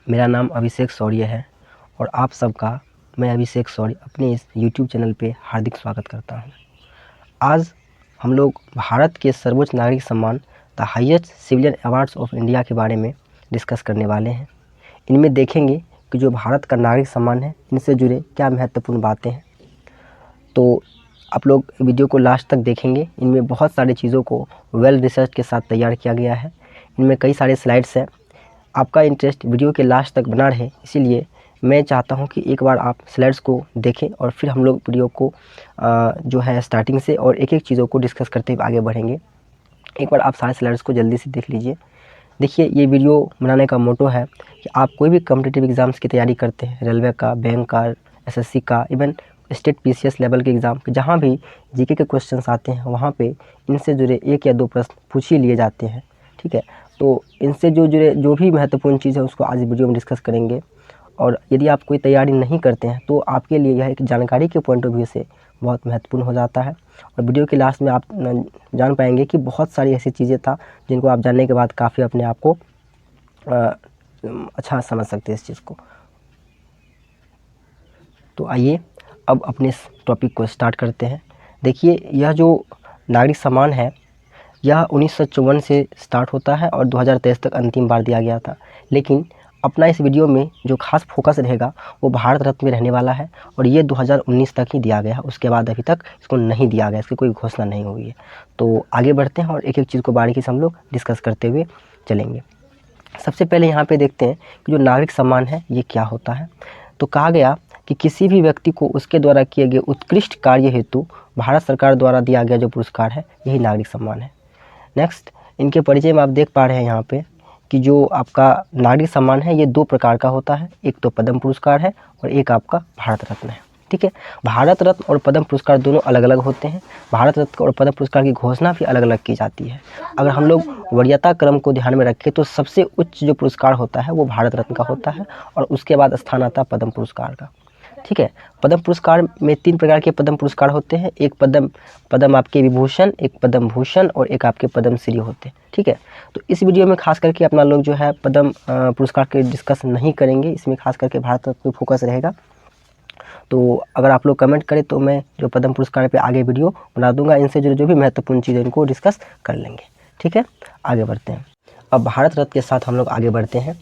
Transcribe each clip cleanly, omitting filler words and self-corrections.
मेरा नाम अभिषेक शौर्य है और आप सबका मैं अभिषेक शौर्य अपने इस यूट्यूब चैनल पे हार्दिक स्वागत करता हूँ। आज हम लोग भारत के सर्वोच्च नागरिक सम्मान the highest civilian awards of India के बारे में डिस्कस करने वाले हैं। इनमें देखेंगे कि जो भारत का नागरिक सम्मान है इनसे जुड़े क्या महत्वपूर्ण बातें हैं। तो आप लोग वीडियो को लास्ट तक देखेंगे। इनमें बहुत सारी चीज़ों को वेल रिसर्च के साथ तैयार किया गया है। इनमें कई सारे स्लाइड्स हैं। आपका इंटरेस्ट वीडियो के लास्ट तक बना रहे, इसीलिए मैं चाहता हूं कि एक बार आप स्लाइड्स को देखें और फिर हम लोग वीडियो को जो है स्टार्टिंग से और एक एक चीज़ों को डिस्कस करते हुए आगे बढ़ेंगे। एक बार आप सारे स्लाइड्स को जल्दी से देख लीजिए। देखिए, ये वीडियो बनाने का मोटो है कि आप कोई भी कॉम्पिटिटिव एग्ज़ाम्स की तैयारी करते हैं, रेलवे का, बैंक का, एसएससी का, इवन स्टेट पीसीएस लेवल के एग्ज़ाम, जहाँ भी जीके के क्वेश्चंस आते हैं वहाँ पे इनसे जुड़े 1 या 2 प्रश्न पूछ ही लिए जाते हैं। ठीक है, तो इनसे जो जुड़े जो भी महत्वपूर्ण चीज़ है उसको आज वीडियो में डिस्कस करेंगे। और यदि आप कोई तैयारी नहीं करते हैं तो आपके लिए यह एक जानकारी के पॉइंट ऑफ व्यू से बहुत महत्वपूर्ण हो जाता है। और वीडियो के लास्ट में आप जान पाएंगे कि बहुत सारी ऐसी चीज़ें था जिनको आप जानने के बाद काफ़ी अपने आप को अच्छा समझ सकते हैं इस चीज़ को। तो आइए अब अपने इस टॉपिक को स्टार्ट करते हैं। देखिए, यह जो नागरिक सम्मान है यह 1954 से स्टार्ट होता है और 2023 तक अंतिम बार दिया गया था। लेकिन अपना इस वीडियो में जो खास फोकस रहेगा वो भारत रत्न में रहने वाला है और ये 2019 तक ही दिया गया है। उसके बाद अभी तक इसको नहीं दिया गया, इसकी कोई घोषणा नहीं हुई है। तो आगे बढ़ते हैं और एक एक चीज़ को बारीकी से हम लोग डिस्कस करते हुए चलेंगे। सबसे पहले यहाँ पे देखते हैं कि जो नागरिक सम्मान है ये क्या होता है। तो कहा गया कि किसी भी व्यक्ति को उसके द्वारा किए गए उत्कृष्ट कार्य हेतु भारत सरकार द्वारा दिया गया जो पुरस्कार है यही नागरिक सम्मान है। नेक्स्ट, इनके परिचय में आप देख पा रहे हैं यहाँ पे कि जो आपका नागरिक सम्मान है ये 2 प्रकार का होता है। एक तो पद्म पुरस्कार है और एक आपका भारत रत्न है। ठीक है, भारत रत्न और पद्म पुरस्कार दोनों अलग अलग होते हैं। भारत रत्न और पद्म पुरस्कार की घोषणा भी अलग अलग की जाती है। अगर हम लोग वरीयता क्रम को ध्यान में रखें तो सबसे उच्च जो पुरस्कार होता है वो भारत रत्न का होता है और उसके बाद स्थान आता है पद्म पुरस्कार का। ठीक है, पद्म पुरस्कार में 3 प्रकार के पद्म पुरस्कार होते हैं। एक पद्म आपके विभूषण, एक पद्म भूषण और एक आपके पद्म श्री होते हैं। ठीक है, तो इस वीडियो में खास करके अपना लोग जो है पद्म पुरस्कार के डिस्कस नहीं करेंगे। इसमें खास करके भारत रत्न पे फोकस रहेगा। तो अगर आप लोग कमेंट करें तो मैं जो पद्म पुरस्कार पे आगे वीडियो बना दूंगा। इनसे जो भी महत्वपूर्ण चीज़ है इनको डिस्कस कर लेंगे। ठीक है, आगे बढ़ते हैं। अब भारत रत्न के साथ हम लोग आगे बढ़ते हैं।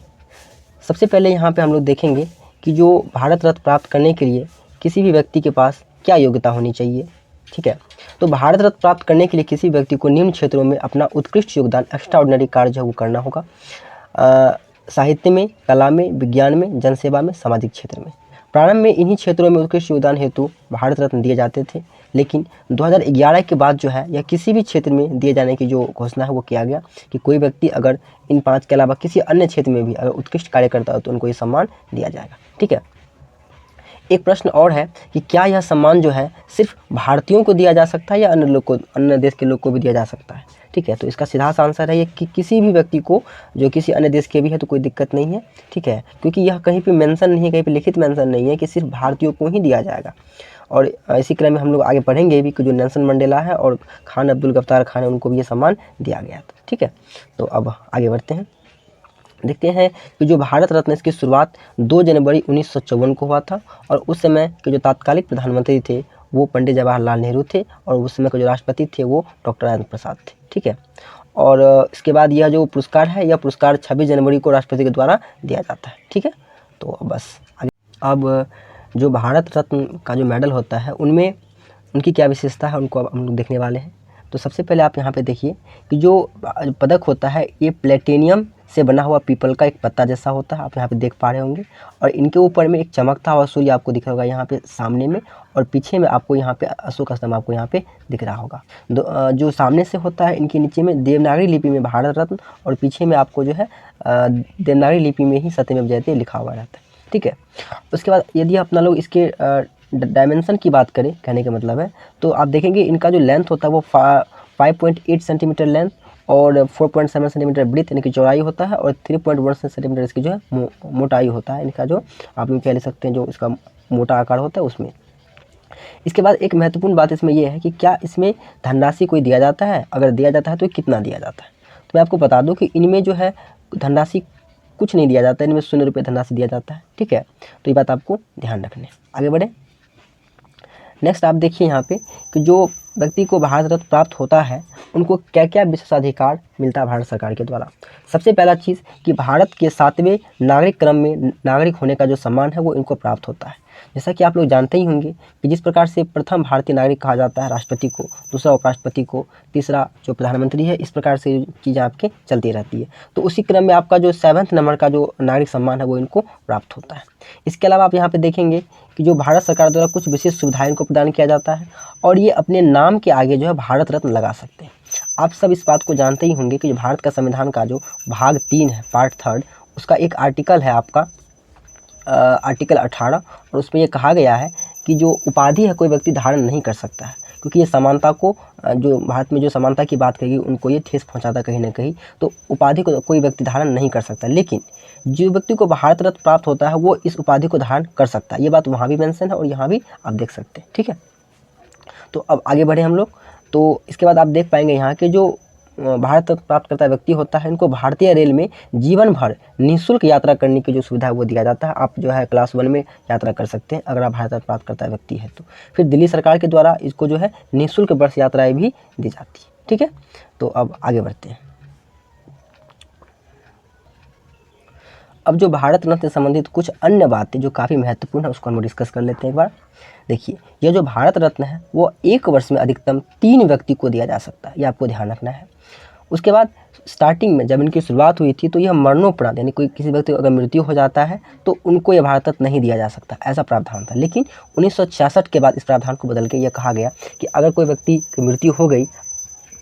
सबसे पहले यहाँ पे हम लोग देखेंगे कि जो भारत रत्न प्राप्त करने के लिए किसी भी व्यक्ति के पास क्या योग्यता होनी चाहिए। ठीक है, तो भारत रत्न प्राप्त करने के लिए किसी व्यक्ति को निम्न क्षेत्रों में अपना उत्कृष्ट योगदान, एक्स्ट्रा ऑर्डिनरी कार्य जो है वो करना होगा। साहित्य में, कला में, विज्ञान में, जनसेवा में, सामाजिक क्षेत्र में। प्रारंभ में इन्हीं क्षेत्रों में उत्कृष्ट योगदान हेतु भारत रत्न दिए जाते थे, लेकिन 2011 के बाद जो है या किसी भी क्षेत्र में दिए जाने की जो घोषणा है वो किया गया कि कोई व्यक्ति अगर इन 5 के अलावा किसी अन्य क्षेत्र में भी अगर उत्कृष्ट कार्य करता है तो उनको ये सम्मान दिया जाएगा। ठीक है, एक प्रश्न और है कि क्या यह सम्मान जो है सिर्फ भारतीयों को दिया जा सकता है या अन्य लोग को, अन्य देश के लोग को भी दिया जा सकता है। ठीक है, तो इसका सीधा सा आंसर है ये कि किसी भी व्यक्ति को जो किसी अन्य देश के भी है तो कोई दिक्कत नहीं है। ठीक है, क्योंकि यह कहीं पे मेंशन नहीं है, कहीं पे लिखित मेंशन नहीं है कि सिर्फ भारतीयों को ही दिया जाएगा। और इसी क्रम में हम लोग आगे पढ़ेंगे भी कि जो नेल्सन मंडेला है और खान अब्दुल गफ्तार खान है उनको भी ये सम्मान दिया गया था। ठीक है, तो अब आगे बढ़ते हैं। देखते हैं कि जो भारत रत्न इसकी शुरुआत 2 जनवरी 1954 को हुआ था और उस समय के जो तात्कालिक प्रधानमंत्री थे वो पंडित जवाहरलाल नेहरू थे और उस समय के जो राष्ट्रपति थे वो डॉक्टर राजेंद्र प्रसाद थे। ठीक है, और इसके बाद यह जो पुरस्कार है यह पुरस्कार 26 जनवरी को राष्ट्रपति के द्वारा दिया जाता है। ठीक है, तो बस आगे। अब जो भारत रत्न का जो मेडल होता है उनमें उनकी क्या विशेषता है उनको अब हम लोग देखने वाले हैं। तो सबसे पहले आप यहाँ पे देखिए कि जो पदक होता है ये प्लेटिनियम से बना हुआ पीपल का एक पत्ता जैसा होता है, आप यहाँ पे देख पा रहे होंगे। और इनके ऊपर में एक चमकता हुआ सूर्य आपको दिख रहा होगा यहाँ पे सामने में, और पीछे में आपको यहाँ पे अशोक स्तंभ आपको यहाँ पे दिख रहा होगा। जो सामने से होता है इनके नीचे में देवनागरी लिपि में भारत रत्न और पीछे में आपको जो है देवनागरी लिपि में ही सत्यमेव जयते लिखा हुआ रहता है। ठीक है, उसके बाद यदि अपना लोग इसके डायमेंशन की बात करें, कहने का मतलब है, तो आप देखेंगे इनका जो लेंथ होता है वो 5.8 सेंटीमीटर लेंथ और 4.7 सेंटीमीटर ब्रीथ यानी कि चौड़ाई होता है और 3.1 सेंटीमीटर इसकी जो है मोटाई होता है। इनका जो आप लोग कह सकते हैं जो इसका मोटा आकार होता है उसमें। इसके बाद एक महत्वपूर्ण बात इसमें यह है कि क्या इसमें धनराशि कोई दिया जाता है, अगर दिया जाता है तो कितना दिया जाता है। तो मैं आपको बता दूं कि इनमें जो है धनराशि कुछ नहीं दिया जाता है, इनमें 0 रुपये धनराशि दिया जाता है। ठीक है, तो ये बात आपको ध्यान रखनी है। आगे बढ़े। नेक्स्ट आप देखिए यहाँ पे कि जो व्यक्ति को भारत रत्न प्राप्त होता है उनको क्या क्या विशेषाधिकार मिलता है भारत सरकार के द्वारा। सबसे पहला चीज़ कि भारत के 7वें नागरिक क्रम में नागरिक होने का जो सम्मान है वो इनको प्राप्त होता है। जैसा कि आप लोग जानते ही होंगे कि जिस प्रकार से प्रथम भारतीय नागरिक कहा जाता है राष्ट्रपति को, दूसरा उपराष्ट्रपति को, तीसरा जो प्रधानमंत्री है, इस प्रकार से चीज़ें आपके चलती रहती है। तो उसी क्रम में आपका जो 7वें नंबर का जो नागरिक सम्मान है वो इनको प्राप्त होता है। इसके अलावा आप यहाँ पे देखेंगे कि जो भारत सरकार द्वारा कुछ विशेष सुविधाएं इनको प्रदान किया जाता है और ये अपने नाम के आगे जो है भारत रत्न लगा सकते हैं। आप सब इस बात को जानते ही होंगे कि जो भारत का संविधान का जो भाग 3 है, पार्ट 3, उसका एक आर्टिकल है आपका आर्टिकल 18, और उसमें ये कहा गया है कि जो उपाधि है कोई व्यक्ति धारण नहीं कर सकता है, क्योंकि ये समानता को, जो भारत में जो समानता की बात करेगी उनको ये ठेस पहुंचाता कहीं ना कहीं। तो उपाधि को कोई व्यक्ति धारण नहीं कर सकता, लेकिन जो व्यक्ति को भारत रत्न प्राप्त होता है वो इस उपाधि को धारण कर सकता है। ये बात वहाँ भी मेंशन है और यहाँ भी आप देख सकते हैं। ठीक है, तो अब आगे बढ़े हम लोग। तो इसके बाद आप देख पाएंगे यहाँ के जो भारत रत्न प्राप्त करता व्यक्ति होता है इनको भारतीय रेल में जीवन भर निःशुल्क यात्रा करने की जो सुविधा है वो दिया जाता है। आप जो है क्लास 1 में यात्रा कर सकते हैं अगर आप भारत रत्न प्राप्त करता व्यक्ति है तो। फिर दिल्ली सरकार के द्वारा इसको जो है निःशुल्क बस यात्राएं भी दी जाती है। ठीक है, तो अब आगे बढ़ते हैं। अब जो भारत रत्न से संबंधित कुछ अन्य बातें जो काफ़ी महत्वपूर्ण है उसको हम डिस्कस कर लेते हैं एक बार। देखिए, यह जो भारत रत्न है वो 1 वर्ष में अधिकतम 3 व्यक्ति को दिया जा सकता है, ये आपको ध्यान रखना है। उसके बाद स्टार्टिंग में जब इनकी शुरुआत हुई थी तो यह मरणोपरांत, यानी कोई किसी व्यक्ति को अगर मृत्यु हो जाता है तो उनको यह भारत रत्न नहीं दिया जा सकता, ऐसा प्रावधान था। लेकिन 1966 के बाद इस प्रावधान को बदल के यह कहा गया कि अगर कोई व्यक्ति की मृत्यु हो गई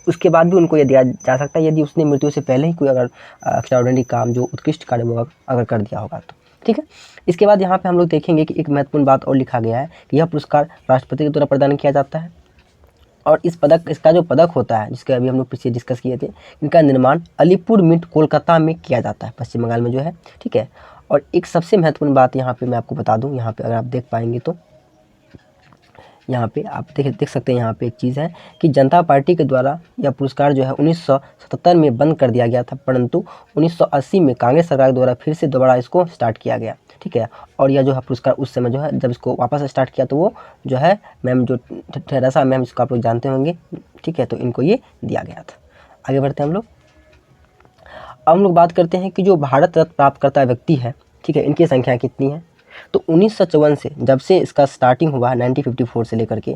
उसके बाद भी उनको ये दिया जा सकता है यदि उसने मृत्यु से पहले ही कोई अगर एक्स्ट्राऑर्डिनरी काम, जो उत्कृष्ट कार्य वो अगर कर दिया होगा तो। ठीक है, इसके बाद यहाँ पे हम लोग देखेंगे कि एक महत्वपूर्ण बात और लिखा गया है कि यह पुरस्कार राष्ट्रपति के द्वारा प्रदान किया जाता है और इसका जो पदक होता है जिसके अभी हम लोग पीछे डिस्कस किए थे, इनका निर्माण अलीपुर मिंट कोलकाता में किया जाता है, पश्चिम बंगाल में जो है। ठीक है, और एक सबसे महत्वपूर्ण बात यहाँ पे मैं आपको बता दूँ, यहाँ पे अगर आप देख पाएंगे तो यहाँ पे आप देख सकते हैं, यहाँ पे एक चीज़ है कि जनता पार्टी के द्वारा यह पुरस्कार जो है 1977 में बंद कर दिया गया था, परंतु 1980 में कांग्रेस सरकार द्वारा फिर से दोबारा इसको स्टार्ट किया गया। ठीक है, और यह जो है पुरस्कार उस समय जो है जब इसको वापस स्टार्ट किया तो वो जो है मैम जो ठेरासा मैम, इसको आप लोग जानते होंगे। ठीक है, तो इनको ये दिया गया था। आगे बढ़ते हैं हम लोग। अब हम लोग बात करते हैं कि जो भारत रत्न प्राप्त करता व्यक्ति है, ठीक है, इनकी संख्या कितनी है। तो 1954 से जब से इसका स्टार्टिंग हुआ 1954 से लेकर के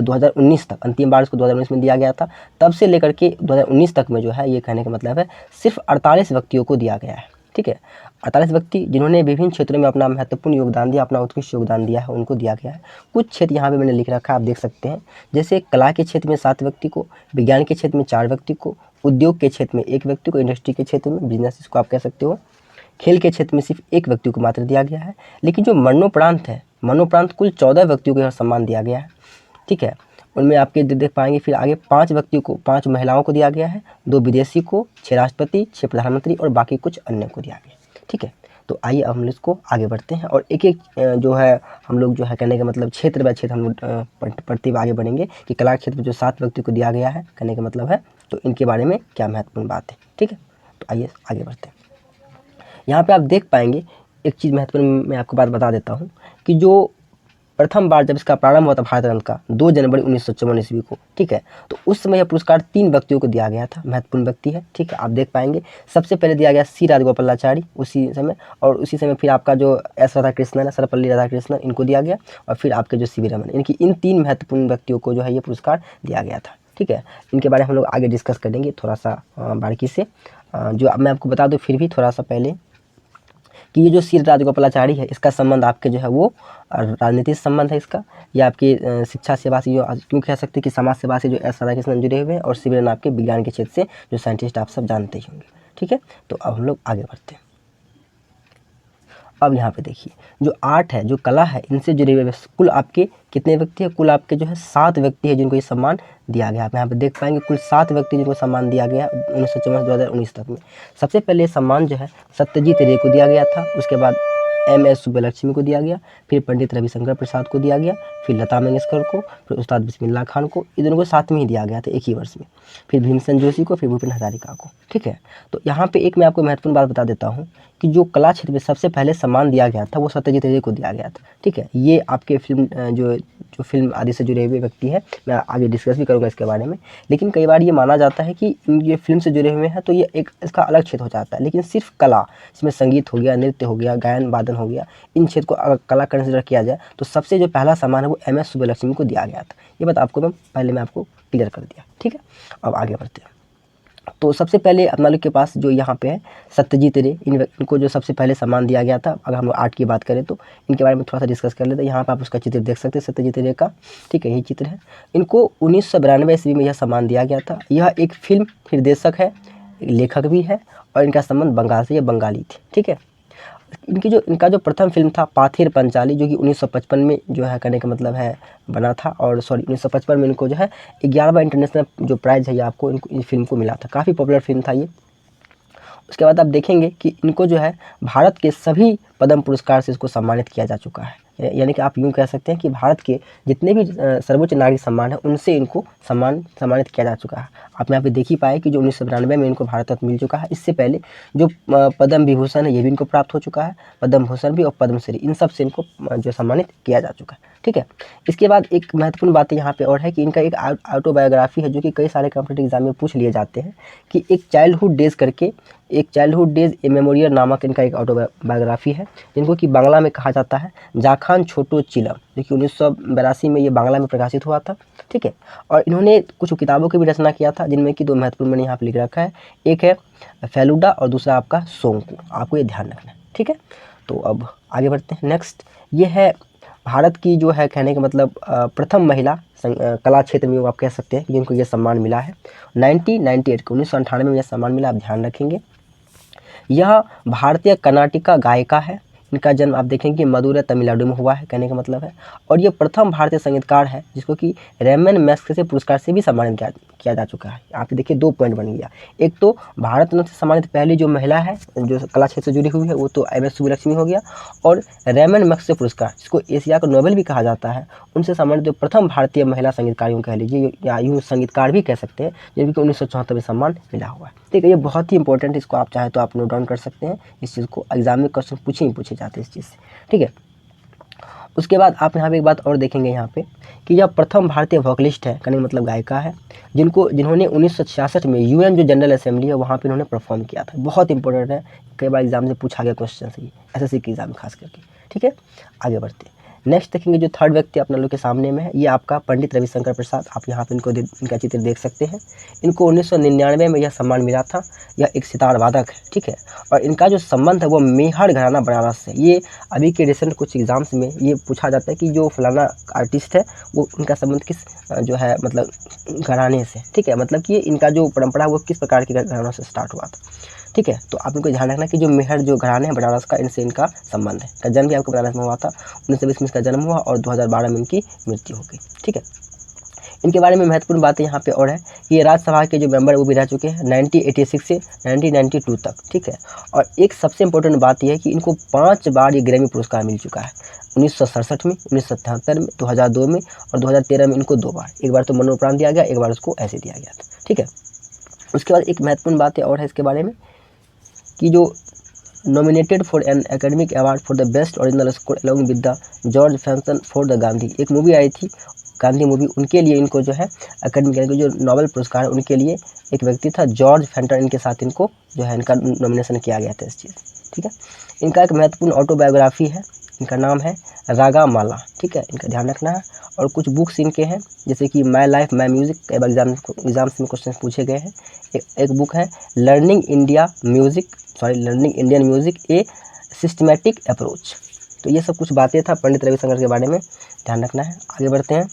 2019 तक, अंतिम बार इसको 2019 में दिया गया था, तब से लेकर के 2019 तक में जो है ये कहने का मतलब है सिर्फ 48 व्यक्तियों को दिया गया है। ठीक है, 48 व्यक्ति जिन्होंने विभिन्न क्षेत्रों में अपना महत्वपूर्ण योगदान दिया, अपना उत्कृष्ट योगदान दिया है, उनको दिया गया है। कुछ क्षेत्र यहाँ पे मैंने लिख रखा है, आप देख सकते हैं, जैसे कला के क्षेत्र में 7 व्यक्ति को, विज्ञान के क्षेत्र में 4 व्यक्ति को, उद्योग के क्षेत्र में 1 व्यक्ति को, इंडस्ट्री के क्षेत्र में, बिजनेस इसको आप कह सकते हो, खेल के क्षेत्र में सिर्फ 1 व्यक्ति को मात्र दिया गया है। लेकिन जो मरणोपरांत है, मरणोपरांत कुल 14 व्यक्तियों को यह सम्मान दिया गया है। ठीक है, उनमें आपके देख पाएंगे फिर आगे 5 व्यक्तियों को, 5 महिलाओं को दिया गया है, 2 विदेशी को, 6 राष्ट्रपति, 6 प्रधानमंत्री और बाकी कुछ अन्य को दिया गया। ठीक है, तो आइए अब हम इसको आगे बढ़ते हैं और एक एक जो है हम लोग जो है कहने का मतलब क्षेत्र बाय क्षेत्र हम लोग पढ़ते हुए आगे बढ़ेंगे कि कला क्षेत्र में जो 7 व्यक्ति को दिया गया है कहने का मतलब है, तो इनके बारे में क्या महत्वपूर्ण बात है। ठीक है, तो आइए आगे बढ़ते हैं। यहाँ पे आप देख पाएंगे एक चीज़ महत्वपूर्ण, मैं आपको बात बता देता हूँ कि जो प्रथम बार जब इसका प्रारंभ हुआ था भारत रत्न का 2 जनवरी 1954 ईस्वी को। ठीक है, तो उस समय यह पुरस्कार 3 व्यक्तियों को दिया गया था, महत्वपूर्ण व्यक्ति है। ठीक है, आप देख पाएंगे सबसे पहले दिया गया सी राजगोपालाचारी उसी समय, और उसी समय फिर आपका जो एस राधाकृष्णन है, सर्वपल्ली राधाकृष्णन, इनको दिया गया, और फिर आपके जो सी वी रमन, इनकी इन 3 महत्वपूर्ण व्यक्तियों को जो है ये पुरस्कार दिया गया था। ठीक है, इनके बारे में हम लोग आगे डिस्कस करेंगे थोड़ा सा बारीकी से। जो मैं आपको बता दूँ फिर भी थोड़ा सा पहले कि ये जो सी राजगोपालाचारी है, इसका संबंध आपके जो है वो राजनीतिक संबंध है इसका, या आपकी शिक्षा सेवा से, जो क्यों कह सकते हैं कि समाज सेवा से जो एस राधाकृष्णन जुड़े हुए हैं, और सी वी रमन आपके विज्ञान के क्षेत्र से जो साइंटिस्ट आप सब जानते ही होंगे। ठीक है, तो अब हम लोग आगे बढ़ते हैं। अब यहाँ पे देखिए जो आर्ट है, जो कला है, इनसे जुड़े हुए कुल आपके कितने व्यक्ति हैं, कुल आपके जो है 7 व्यक्ति हैं जिनको ये सम्मान दिया गया। आप यहाँ पे देख पाएंगे कुल 7 व्यक्ति जिनको सम्मान दिया गया 1954 से 2019 तक में। सबसे पहले सम्मान जो है सत्यजीत रे को दिया गया था, उसके बाद MS सुब्बलक्ष्मी को दिया गया, फिर पंडित रविशंकर प्रसाद को दिया गया, फिर लता मंगेशकर को, फिर उस्ताद बिस्मिल्लाह खान को, इन दोनों को साथ में ही दिया गया था एक ही वर्ष में, फिर भीमसेन जोशी को, फिर भूपेन हजारिका को। ठीक है, तो यहाँ पे एक मैं आपको महत्वपूर्ण बात बता देता हूँ कि जो कला क्षेत्र में सबसे पहले सम्मान दिया गया था वो सत्यजीत रे को दिया गया था। ठीक है, ये आपके फिल्म जो फिल्म आदि से जुड़े हुए व्यक्ति हैं, मैं आगे डिस्कस भी करूँगा इसके बारे में। लेकिन कई बार ये माना जाता है कि ये फिल्म से जुड़े हुए हैं तो ये एक इसका अलग क्षेत्र हो जाता है, लेकिन सिर्फ कला, इसमें संगीत हो गया, नृत्य हो गया, गायन वादन हो गया, इन क्षेत्र को अगर कला कंसिडर किया जाए तो सबसे जो पहला सम्मान है वो MS सुब्बलक्ष्मी को दिया गया था। ये बात आपको मैं आपको क्लियर कर दिया। ठीक है, अब आगे बढ़ते हैं। तो सबसे पहले अपना लोग के पास जो यहाँ पे है सत्यजीत रे, इनको जो सबसे पहले सम्मान दिया गया था। अगर हम लोग आर्ट की बात करें तो इनके बारे में थोड़ा सा डिस्कस कर लेते हैं। यहाँ पर आप उसका चित्र देख सकते हैं सत्यजीत रे का। ठीक है, यही चित्र है। इनको 1992 ईस्वी में यह सम्मान दिया गया था। यह एक फिल्म निर्देशक है, लेखक भी है, और इनका संबंध बंगाल से, ये बंगाली थे। ठीक है, इनका जो प्रथम फिल्म था पाथेर पंचाली, जो कि 1955 में जो है करने का मतलब है बना था, और 1955 में इनको जो है 11वां इंटरनेशनल जो प्राइज़ है ये आपको इस फिल्म को मिला था। काफ़ी पॉपुलर फिल्म था ये। उसके बाद आप देखेंगे कि इनको जो है भारत के सभी पद्म पुरस्कार से इसको सम्मानित किया जा चुका है। यानी कि आप यूँ कह सकते हैं कि भारत के जितने भी सर्वोच्च नागरिक सम्मान है उनसे इनको सम्मानित किया जा चुका है। आप यहाँ पे देख ही पाए कि जो 1992 में इनको भारत रत्न मिल चुका है। इससे पहले जो पद्म विभूषण है ये भी इनको प्राप्त हो चुका है, पद्म भूषण भी और पद्मश्री, इन सब से इनको जो सम्मानित किया जा चुका है। ठीक है, इसके बाद एक महत्वपूर्ण बात यहाँ पे और है कि इनका एक ऑटोबायोग्राफी है जो कि कई सारे कॉम्पिटिटिव एग्जाम में पूछ लिए जाते हैं कि एक चाइल्डहुड डेज ए मेमोरियल नामक इनका एक ऑटोबायोग्राफी है, जिनको कि बांग्ला में कहा जाता है जाखान छोटो चिलम, जो कि 1982 में ये बांग्ला में प्रकाशित हुआ था। ठीक है, और इन्होंने कुछ किताबों की भी रचना किया था, जिनमें कि दो महत्वपूर्ण मैंने यहाँ पर लिख रखा है। एक है फेलुडा और दूसरा आपका सोंकू, आपको ये ध्यान रखना है। ठीक है, तो अब आगे बढ़ते हैं। नेक्स्ट ये है भारत की जो है कहने का मतलब प्रथम महिला कला क्षेत्र में आप कह सकते हैं कि जिनको ये सम्मान मिला है 1998 को, 1998 में यह सम्मान मिला। आप ध्यान रखेंगे, यह भारतीय कर्नाटिका गायिका है। इनका जन्म आप देखेंगे मदुरै तमिलनाडु में हुआ है, कहने का मतलब है। और ये प्रथम भारतीय संगीतकार है जिसको कि रेमन मैग्सेसे पुरस्कार से भी सम्मानित किया जा चुका है। आप देखिए 2 पॉइंट बन गया। एक तो भारत रत्न से सम्मानित पहली जो महिला है जो कला क्षेत्र से जुड़ी हुई है वो तो MS सुब्बलक्ष्मी हो गया, और रेमन मैग्सेसे पुरस्कार जिसको एशिया का नोबेल भी कहा जाता है, उनसे सम्मानित जो प्रथम भारतीय महिला संगीतकार यूँ कह लीजिए या यूँ संगीतकार भी कह सकते हैं, जिनको 1974 में सम्मान मिला हुआ है। ठीक है, ये बहुत ही इंपॉर्टेंट है, इसको आप चाहे तो आप नोट डाउन कर सकते हैं। इस चीज़ को एग्जाम में क्वेश्चन पूछे जाते हैं इस चीज़ से। ठीक है, उसके बाद आप यहाँ पे एक बात और देखेंगे यहाँ पे कि यह प्रथम भारतीय वोकलिस्ट है, कहने का मतलब गायिका है, जिन्होंने 1966 में UN जो जनरल असेंबली है वहाँ पे इन्होंने परफॉर्म किया था। बहुत इंपॉर्टेंट है, कई बार एग्जाम से पूछा गया क्वेश्चन से, SSC के एग्जाम में खास करके। ठीक है, आगे बढ़ते हैं। नेक्स्ट देखेंगे जो थर्ड व्यक्ति अपने लोग के सामने में है, ये आपका पंडित रविशंकर प्रसाद। आप यहाँ पे इनका चित्र देख सकते हैं। इनको 1999 में यह सम्मान मिला था। यह एक सितार वादक है। ठीक है, और इनका जो संबंध है वो मेहर घराना बनारस से। ये अभी के रिसेंट कुछ एग्जाम्स में ये पूछा जाता है कि जो फलाना आर्टिस्ट है वो उनका संबंध किस जो है मतलब घराने से। ठीक है, मतलब कि इनका जो परंपरा वो किस प्रकार के घरानों से स्टार्ट हुआ था। ठीक है, तो आप इनको ध्यान रखना कि जो मेहर जो घराने हैं बनारस का, इनसे इनका संबंध है। का जन्म भी आपको बनारस में हुआ था, 1920 में इसका जन्म हुआ और 2012 में इनकी मृत्यु हो गई। ठीक है, इनके बारे में महत्वपूर्ण बातें यहाँ पे और है कि ये राज्यसभा के जो मेंबर वो भी रह चुके हैं 1986 से 1992 तक। ठीक है, और एक सबसे इंपॉर्टेंट बात यह है कि इनको 5 बार ये ग्रैमी पुरस्कार मिल चुका है। 1967 में, 1977 में, 2002 में और 2013 में इनको 2 बार। एक बार तो मरणोपरांत दिया गया, एक बार उसको ऐसे दिया गया था। ठीक है, उसके बाद एक महत्वपूर्ण बात और है इसके बारे में कि जो nominated for an academic award for the best original score along with the George Fenton for the Gandhi, एक मूवी आई थी गांधी मूवी, उनके लिए इनको जो है एकेडमिक जो नोबेल पुरस्कार है उनके लिए एक व्यक्ति था जॉर्ज फैंटन, इनके साथ इनको जो है इनका नॉमिनेशन किया गया था इस चीज़। ठीक है, इनका एक महत्वपूर्ण ऑटोबायोग्राफी है, इनका नाम है रागा माला। ठीक है, इनका ध्यान रखना है। और कुछ बुक्स इनके हैं जैसे कि माई लाइफ माई म्यूज़िक, कई बार एग्जाम्स में क्वेश्चन पूछे गए हैं। एक बुक है learning Indian music a systematic approach. तो ये सब कुछ बातें था पंडित रविशंकर के बारे में, ध्यान रखना है। आगे बढ़ते हैं।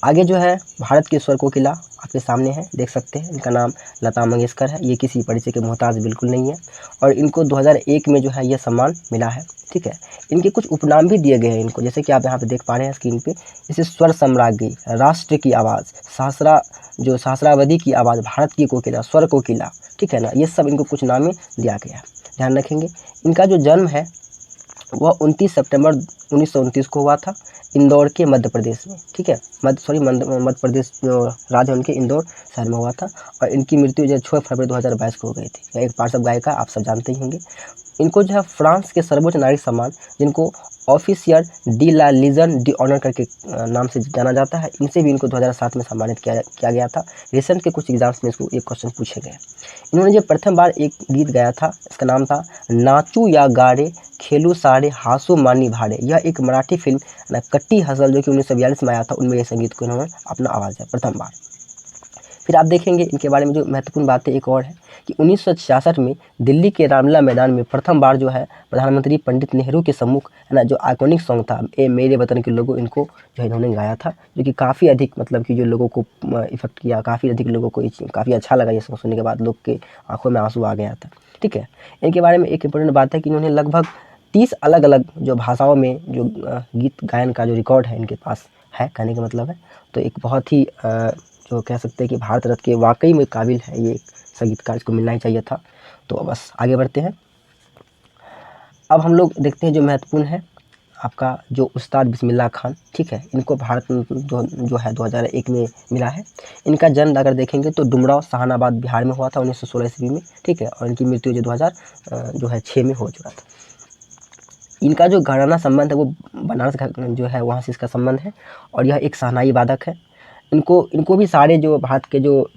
आगे जो है भारत के स्वर कोकिला आपके सामने है, देख सकते हैं। इनका नाम लता मंगेशकर है। ये किसी परिचय के मोहताज बिल्कुल नहीं है, और इनको 2001 में जो है ये सम्मान मिला है। ठीक है, इनके कुछ उपनाम भी दिए गए हैं इनको, जैसे कि आप यहाँ पे देख पा रहे हैं स्क्रीन पे, जैसे स्वर सम्राज्ञी, राष्ट्र की आवाज़, सहस्रावधि की आवाज़, भारत की कोकिला, स्वर कोकिला। ठीक है ना, ये सब इनको कुछ नाम में दिया गया है, ध्यान रखेंगे। इनका जो जन्म है वह 29 सितंबर 1929 को हुआ था इंदौर के मध्य प्रदेश में, ठीक है, मध्य प्रदेश जो राज्य है उनके इंदौर शहर में हुआ था। और इनकी मृत्यु जो 6 फरवरी 2022 को हो गई थी। यह एक पार्श्व गायिका, आप सब जानते ही होंगे। इनको जो है फ्रांस के सर्वोच्च नागरिक सम्मान, जिनको ऑफिसियर डी ला लीजन डी ऑनर करके नाम से जाना जाता है, इनसे भी इनको 2007 में सम्मानित किया गया था। रिसेंट के कुछ एग्जाम्स में इसको एक क्वेश्चन पूछे गए। इन्होंने जो प्रथम बार एक गीत गाया था, इसका नाम था नाचू या गाड़े खेलू सारे हासू मानी भाड़े। यह एक मराठी फिल्म कट्टी हसल जो कि 1942 में आया था, उनमें ये संगीत को इन्होंने अपना आवाज़ दिया प्रथम बार। फिर आप देखेंगे इनके बारे में जो महत्वपूर्ण बातें एक और है कि 1966 में दिल्ली के रामलीला मैदान में प्रथम बार जो है प्रधानमंत्री पंडित नेहरू के सम्मुख है ना, जो आइकॉनिक सॉन्ग था ए मेरे वतन के लोगों, इनको जो है इन्होंने गाया था, जो कि काफ़ी अधिक मतलब कि जो लोगों को इफेक्ट किया, काफ़ी अधिक लोगों को काफ़ी अच्छा लगा। ये सॉन्ग सुनने के बाद लोग के आंखों में आंसू आ गया था, ठीक है। इनके बारे में एक इंपॉर्टेंट बात है कि इन्होंने लगभग 30 अलग अलग जो भाषाओं में जो गीत गायन का जो रिकॉर्ड है इनके पास है, कहने का मतलब है। तो एक बहुत ही जो कह सकते हैं कि भारत रत्न के वाकई में काबिल है ये संगीतकार, इसको मिलना ही चाहिए था। तो बस आगे बढ़ते हैं। अब हम लोग देखते हैं जो महत्वपूर्ण है आपका जो उस्ताद बिस्मिल्लाह खान, ठीक है। इनको भारत जो है 2001 में मिला है। इनका जन्म अगर देखेंगे तो डुमराव सहानाबाद बिहार में हुआ था 1916 ईस्वी में, ठीक है। और इनकी मृत्यु जो 2006 में हो चुका था। इनका जो घराना संबंध है वो बनारस जो है वहाँ से इसका संबंध है, और यह एक शहनाई वादक है। इनको भी सारे जो भारत के जो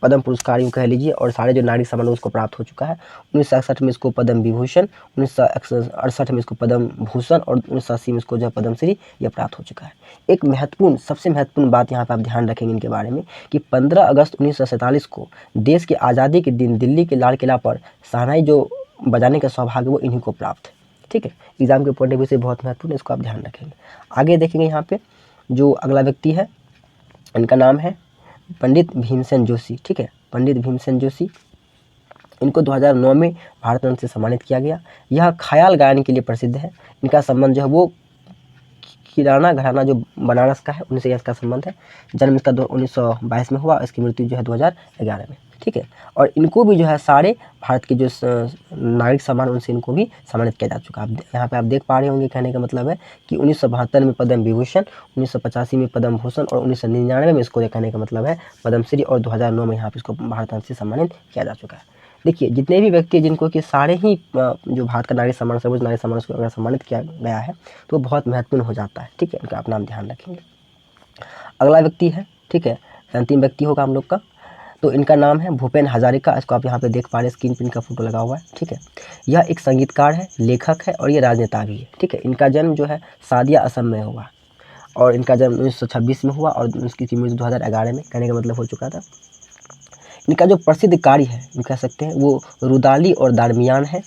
पद्म पुरस्कार यूँ कह लीजिए, और सारे जो नागरिक सम्मान उसको प्राप्त हो चुका है। 1961 में इसको पद्म विभूषण, 1968 में इसको पद्म भूषण, और 1980 में इसको जो पद्मश्री यह प्राप्त हो चुका है। एक महत्वपूर्ण, सबसे महत्वपूर्ण बात यहाँ पर आप ध्यान रखेंगे इनके बारे में कि 15 अगस्त 1947 को देश की आज़ादी के दिन दिल्ली के लाल किला पर शहनाई जो बजाने का सौभाग्य वो इन्हीं को प्राप्त है, ठीक है। एग्जाम के पॉइंट ऑफ व्यू से बहुत महत्वपूर्ण है, इसको आप ध्यान रखेंगे। आगे देखेंगे यहाँ पे जो अगला व्यक्ति है, इनका नाम है पंडित भीमसेन जोशी, ठीक है। पंडित भीमसेन जोशी, इनको 2009 में भारत रत्न से सम्मानित किया गया। यह ख्याल गायन के लिए प्रसिद्ध है। इनका संबंध जो है वो किराना घराना जो बनारस का है उनसे इसका संबंध है। जन्म इसका 1922 में हुआ, इसकी मृत्यु जो है 2011 में, ठीक है। और इनको भी जो है सारे भारत के जो नागरिक सम्मान उनसे इनको भी सम्मानित किया जा चुका है। यहाँ पे आप देख पा रहे होंगे, कहने का मतलब है कि 1972 में पद्म विभूषण, 1985 में पद्म भूषण, और 1999 में इसको कहने का मतलब है पद्मश्री, और 2009 में यहाँ पे इसको भारत रत्न से सम्मानित किया जा चुका है। देखिए जितने भी व्यक्ति जिनको कि सारे ही जो भारत का नागरिक सम्मान, सर्वोच्च नागरिक सम्मान उसको अगर सम्मानित किया गया है तो बहुत महत्वपूर्ण हो जाता है, ठीक है। इनका आप नाम ध्यान रखेंगे। अगला व्यक्ति है, ठीक है, अंतिम व्यक्ति होगा हम लोग का। तो इनका नाम है भूपेन हजारिका। इसको आप यहाँ पे देख पा रहे हैं, स्क्रीन पे इनका फोटो लगा हुआ है, ठीक है। यह एक संगीतकार है, लेखक है, और ये राजनेता भी है, ठीक है। इनका जन्म जो है सादिया असम में हुआ, और इनका जन्म 1926 में हुआ, और उसकी मृत्यु 2011 में, कहने का मतलब हो चुका था। इनका जो प्रसिद्ध कार्य है ये कह सकते हैं वो रुदाली और दारमियान है।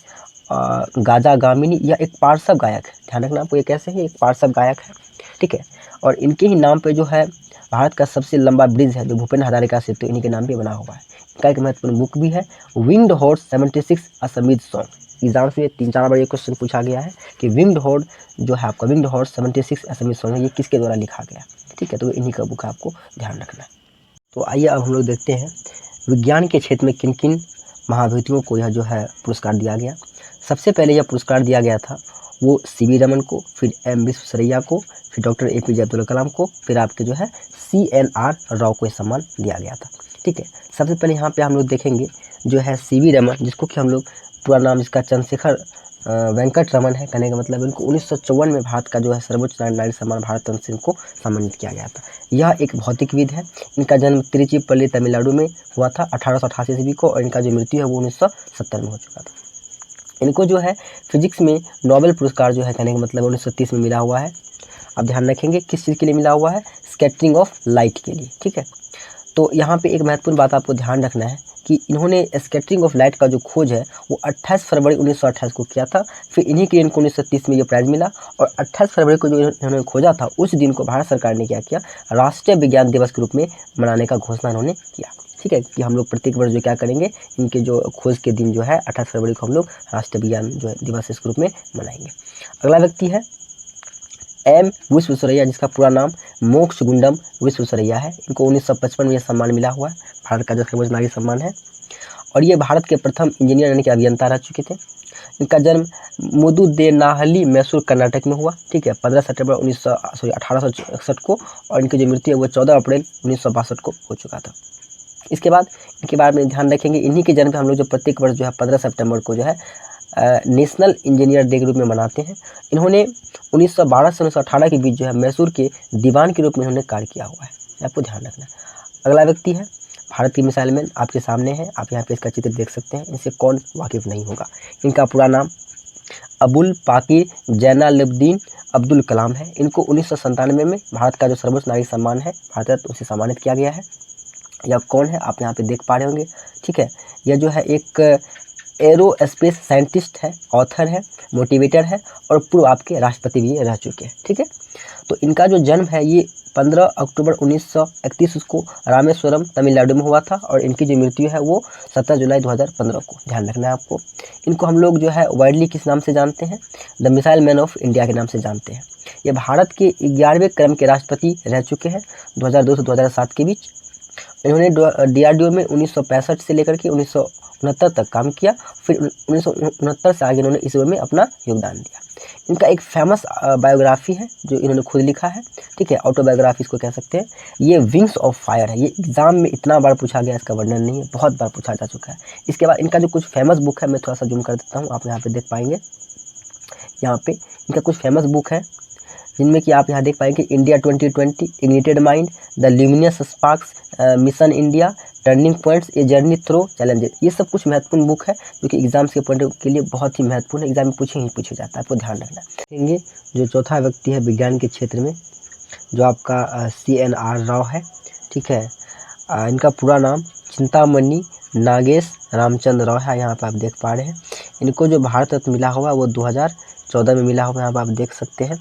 गाजा गामिनी, यह एक पार्श्व गायक है, ध्यान रखना आपको, ये कैसे है, एक पार्श्व गायक है, ठीक है। और इनके ही नाम पे जो है भारत का सबसे लंबा ब्रिज है जो भूपेन हजारिका सेतु, इन्हीं के नाम पे बना हुआ है। इनका एक महत्वपूर्ण बुक भी है, winged horse 76 Assamese song. Exams में 3-4 बार ये क्वेश्चन पूछा गया है कि विंग्ड हॉर्स जो है आपका, विंग्ड हॉर्स 76 असमीज सॉन्ग है, ये किसके द्वारा लिखा गया, ठीक है। तो इन्हीं का बुक आपको ध्यान रखना है। तो आइए अब हम लोग देखते हैं विज्ञान के क्षेत्र में किन किन महाविभूतियों को यह जो है पुरस्कार दिया गया। सबसे पहले यह पुरस्कार दिया गया था वो सीवी रमन को, फिर एम विश्वेश्वरैया को, फिर डॉक्टर एपीजे अब्दुल कलाम को, फिर आपके जो है सीएनआर राव को यह सम्मान दिया गया था, ठीक है। सबसे पहले यहाँ पे हम लोग देखेंगे जो है सीवी रमन, जिसको कि हम लोग पूरा नाम इसका चंद्रशेखर वेंकट रमन है, कहने का मतलब इनको 1954 में भारत का जो है सर्वोच्च नागरिक सम्मान भारत रत्न से इनको सम्मानित किया गया था। यह एक भौतिकविद है। इनका जन्म तिरुचिरापल्ली तमिलनाडु में हुआ था 1888 ईस्वी को, और इनका जो मृत्यु है वो 1970 में हो चुका था। इनको जो है फिजिक्स में नोबेल पुरस्कार जो है कहने का मतलब 1930 में मिला हुआ है। अब ध्यान रखेंगे किस चीज़ के लिए मिला हुआ है, स्कैटरिंग ऑफ लाइट के लिए, ठीक है। तो यहाँ पे एक महत्वपूर्ण बात आपको ध्यान रखना है कि इन्होंने स्कैटरिंग ऑफ लाइट का जो खोज है वो 28 फरवरी 1928 को किया था। फिर इन्हीं के लिए इनको 1930 में ये प्राइज़ मिला, और 28 फरवरी को जो इन्होंने खोजा था उस दिन को भारत सरकार ने क्या किया, राष्ट्रीय विज्ञान दिवस के रूप में मनाने का घोषणा इन्होंने किया, ठीक है। कि हम लोग प्रत्येक वर्ष जो क्या करेंगे, इनके जो खोज के दिन जो है 28 फरवरी को हम लोग राष्ट्रीय विज्ञान जो है दिवस इसके रूप में मनाएंगे। अगला व्यक्ति है एम विश्वेश्वरैया, जिसका पूरा नाम मोक्षगुंडम विश्वेश्वरैया है। इनको 1955 में यह सम्मान मिला हुआ है, भारत का जो सर्वोच्च नागरिक सम्मान है। और ये भारत के प्रथम इंजीनियर यानी कि अभियंता रह चुके थे। इनका जन्म मुदुदेनाहली, मैसूर, कर्नाटक में हुआ। ठीक है, 15 सितंबर 1861 को, और इनकी जो मृत्यु है वो 14 अप्रैल 1962 को हो चुका था। इसके बाद इनके बारे में ध्यान रखेंगे, इन्हीं के जन्म पे हम लोग जो प्रत्येक वर्ष जो है 15 सितंबर को जो है नेशनल इंजीनियर डे के रूप में मनाते हैं। इन्होंने 1912 से 1918 के बीच जो है मैसूर के दीवान के रूप में इन्होंने कार्य किया हुआ है, आपको ध्यान रखना। अगला व्यक्ति है भारत की मिसाइल मैन, आपके सामने है, आप यहाँ पे इसका चित्र देख सकते हैं। इनसे कौन वाकिफ नहीं होगा। इनका पूरा नाम अबुल पाकिर जैनालब्दीन अब्दुल कलाम है। इनको 1997 में भारत का जो सर्वोच्च नागरिक सम्मान है भारत रत्न, उसे सम्मानित किया गया है। यह कौन है आप यहाँ पे देख पा रहे होंगे। ठीक है, यह जो है एक एरोस्पेस साइंटिस्ट है, ऑथर है, मोटिवेटर है, और पूर्व आपके राष्ट्रपति भी रह चुके हैं। ठीक है, तो इनका जो जन्म है ये 15 अक्टूबर 1931 को रामेश्वरम, तमिलनाडु में हुआ था, और इनकी जो मृत्यु है वो 17 जुलाई 2015 को। ध्यान रखना है आपको। इनको हम लोग जो है वाइडली किस नाम से जानते हैं, the missile man of India के नाम से जानते हैं। ये भारत के 11वें क्रम के राष्ट्रपति रह चुके हैं 2002 से 2007 के बीच। इन्होंने DRDO में 1965 से लेकर के 1969 तक काम किया, फिर 1969 से आगे इन्होंने इसरो में अपना योगदान दिया। इनका एक फेमस बायोग्राफी है जो इन्होंने खुद लिखा है। ठीक है, ऑटोबायोग्राफी इसको कह सकते हैं। ये विंग्स ऑफ फायर है। ये एग्जाम में इतना बार पूछा गया, इसका वर्णन नहीं है, बहुत बार पूछा जा चुका है। इसके बाद इनका जो कुछ फेमस बुक है, मैं थोड़ा सा जूम कर देता हूँ, आप यहाँ पे देख पाएंगे। यहाँ पे इनका कुछ फेमस बुक है जिनमें कि आप यहाँ देख पाएंगे India 2020, ignited mind, the luminous sparks, mission India, turning points, a journey through challenges. ये सब कुछ महत्वपूर्ण बुक है जो कि एग्जाम्स के पॉइंट के लिए बहुत ही महत्वपूर्ण है। एग्जाम में पूछे जाता है, आपको ध्यान रखना। देखेंगे जो चौथा व्यक्ति है विज्ञान के क्षेत्र में, जो आपका CNR राव है। ठीक है, इनका पूरा नाम चिंतामणि नागेश रामचंद्र राव है। यहाँ पर आप देख पा रहे हैं। इनको जो भारत रत्न मिला हुआ वो 2014 में मिला हुआ, यहाँ पर आप देख सकते हैं।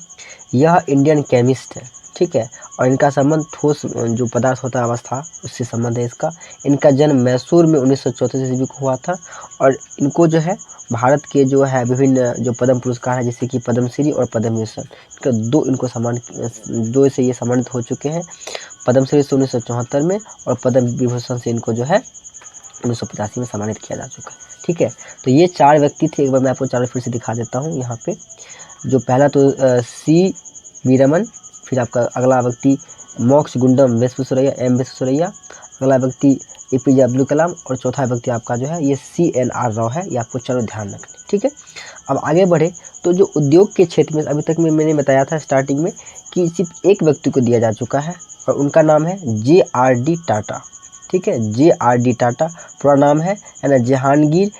यह इंडियन केमिस्ट है। ठीक है, और इनका संबंध ठोस जो पदार्थ होता है अवस्था, उससे संबंध है इसका। इनका जन्म मैसूर में 1934 ईस्वी को हुआ था, और इनको जो है भारत के जो है विभिन्न जो पद्म पुरस्कार है, जैसे कि पद्मश्री और पद्म भूषण, इनका दो से ये सम्मानित हो चुके हैं। पद्मश्री से 1974 में, और पद्म विभूषण से इनको जो है 1985 में सम्मानित किया जा चुका है। ठीक है, तो ये 4 व्यक्ति थे। एक बार मैं आपको 4 फिर से दिखा देता हूँ। यहाँ पे जो पहला तो C.V. रमन, फिर आपका अगला व्यक्ति मोक्षगुंडम विश्वेश्वरैया, M. विश्वेश्वरैया, अगला व्यक्ति APJ अब्दुल कलाम, और चौथा व्यक्ति आपका जो है ये CNR राव है। ये आपको चलो ध्यान रखना। ठीक है, अब आगे बढ़े तो जो उद्योग के क्षेत्र में अभी तक में मैंने बताया था स्टार्टिंग में कि सिर्फ एक व्यक्ति को दिया जा चुका है, और उनका नाम है JRD टाटा। ठीक है, JRD टाटा पूरा नाम है ना, जहांगीर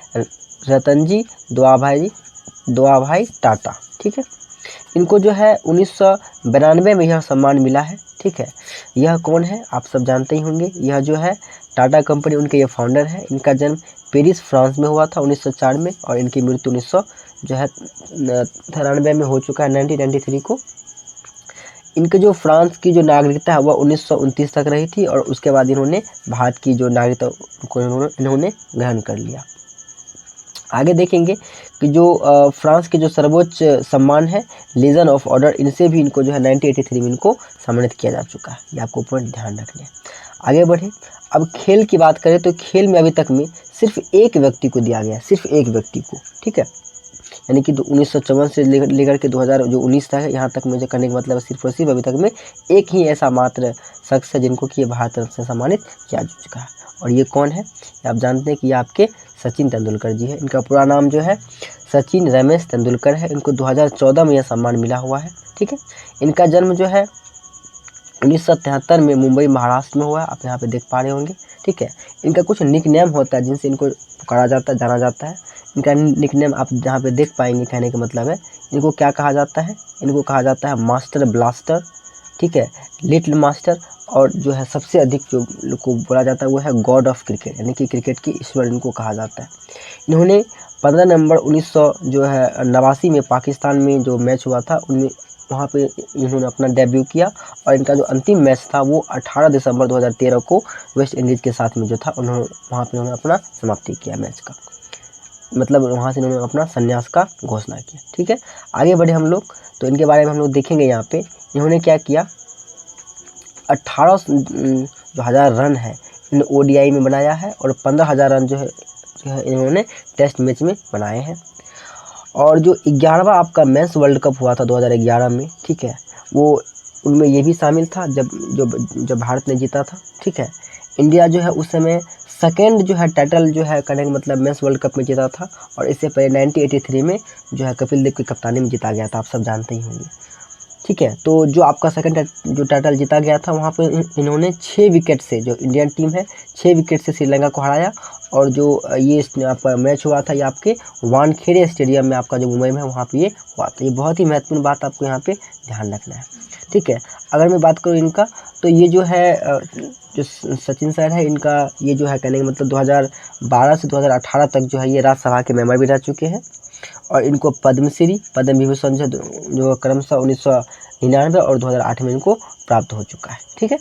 रतनजी दुआभाई टाटा। ठीक है, इनको जो है 1992 में यह सम्मान मिला है। ठीक है, यह कौन है आप सब जानते ही होंगे। यह जो है टाटा कंपनी, उनके ये फाउंडर है। इनका जन्म पेरिस फ्रांस में हुआ था 1904 में, और इनकी मृत्यु 1993 में हो चुका है, 1993 को। इनके जो फ्रांस की जो नागरिकता है वह 1929 तक रही थी, और उसके बाद इन्होंने भारत की जो नागरिकता को इन्होंने ग्रहण कर लिया। आगे देखेंगे कि जो फ्रांस के जो सर्वोच्च सम्मान है लीजन ऑफ ऑर्डर, इनसे भी इनको जो है 1983 में इनको सम्मानित किया जा चुका है। ये आपको पॉइंट ध्यान रखने हैं। आगे बढ़े, अब खेल की बात करें तो खेल में अभी तक में सिर्फ एक व्यक्ति को दिया गया है, सिर्फ एक व्यक्ति को। ठीक है, यानी कि 1954 से लेकर के 2019 तक है, यहाँ तक मुझे करने का मतलब सिर्फ और सिर्फ अभी तक में एक ही ऐसा मात्र शख्स है जिनको कि ये भारत रत्न से सम्मानित किया जा चुका है। और ये कौन है, आप जानते हैं कि ये आपके सचिन तेंदुलकर जी है। इनका पूरा नाम जो है सचिन रमेश तेंदुलकर है। इनको 2014 में यह सम्मान मिला हुआ है। ठीक है, इनका जन्म जो है 1973 में मुंबई महाराष्ट्र में हुआ है, आप यहाँ पे देख पा रहे होंगे। ठीक है, इनका कुछ निक नेम होता है जिनसे इनको पुकारा जाता है, जाना जाता है। इनका निक नेम आप जहाँ पे देख पाएंगे, कहने का मतलब है इनको क्या कहा जाता है, इनको कहा जाता है मास्टर ब्लास्टर। ठीक है, लिटिल मास्टर, और जो है सबसे अधिक जो को बोला जाता है वो है गॉड ऑफ क्रिकेट, यानी कि क्रिकेट की ईश्वर इनको कहा जाता है। इन्होंने 15 नवंबर 1989 में पाकिस्तान में जो मैच हुआ था उनमें वहाँ पे इन्होंने अपना डेब्यू किया, और इनका जो अंतिम मैच था वो 18 दिसंबर 2013 को वेस्ट इंडीज़ के साथ में जो था उन्होंने वहाँ पे उन्होंने अपना समाप्ति किया मैच का, मतलब वहाँ से इन्होंने अपना संन्यास का घोषणा किया। ठीक है, आगे बढ़े हम लोग तो इनके बारे में हम लोग देखेंगे। यहाँ पे इन्होंने क्या किया, 18,000 रन है इन ODI में बनाया है, और 15,000 रन जो है इन्होंने टेस्ट मैच में बनाए हैं। और जो 11वां आपका मेंस वर्ल्ड कप हुआ था 2011 में, ठीक है, वो उनमें ये भी शामिल था जब भारत ने जीता था, ठीक है। इंडिया जो है उस समय सेकेंड जो है टाइटल जो है करने का मतलब मेंस वर्ल्ड कप में जीता था, और इससे पहले 1983 में जो है कपिल देव की कप्तानी में जीता गया था, आप सब जानते ही होंगे, ठीक है। तो जो आपका सेकंड जो टाइटल जीता गया था वहाँ पे इन्होंने 6 विकेट से, जो इंडियन टीम है 6 विकेट से श्रीलंका को हराया। और जो ये आपका मैच हुआ था ये आपके वानखेड़े स्टेडियम में, आपका जो मुंबई में वहाँ पे ये हुआ था। ये बहुत ही महत्वपूर्ण बात आपको यहाँ पे ध्यान रखना है, ठीक है। अगर मैं बात करूँ इनका, तो ये जो है जो सचिन सर है, इनका ये जो है कहने का मतलब 2012 से 2018 तक जो है ये राज्यसभा के मेंबर भी रह चुके हैं। और इनको पद्मश्री, पद्म विभूषण जो क्रमशः 1999 और 2008 में इनको प्राप्त हो चुका है, ठीक है।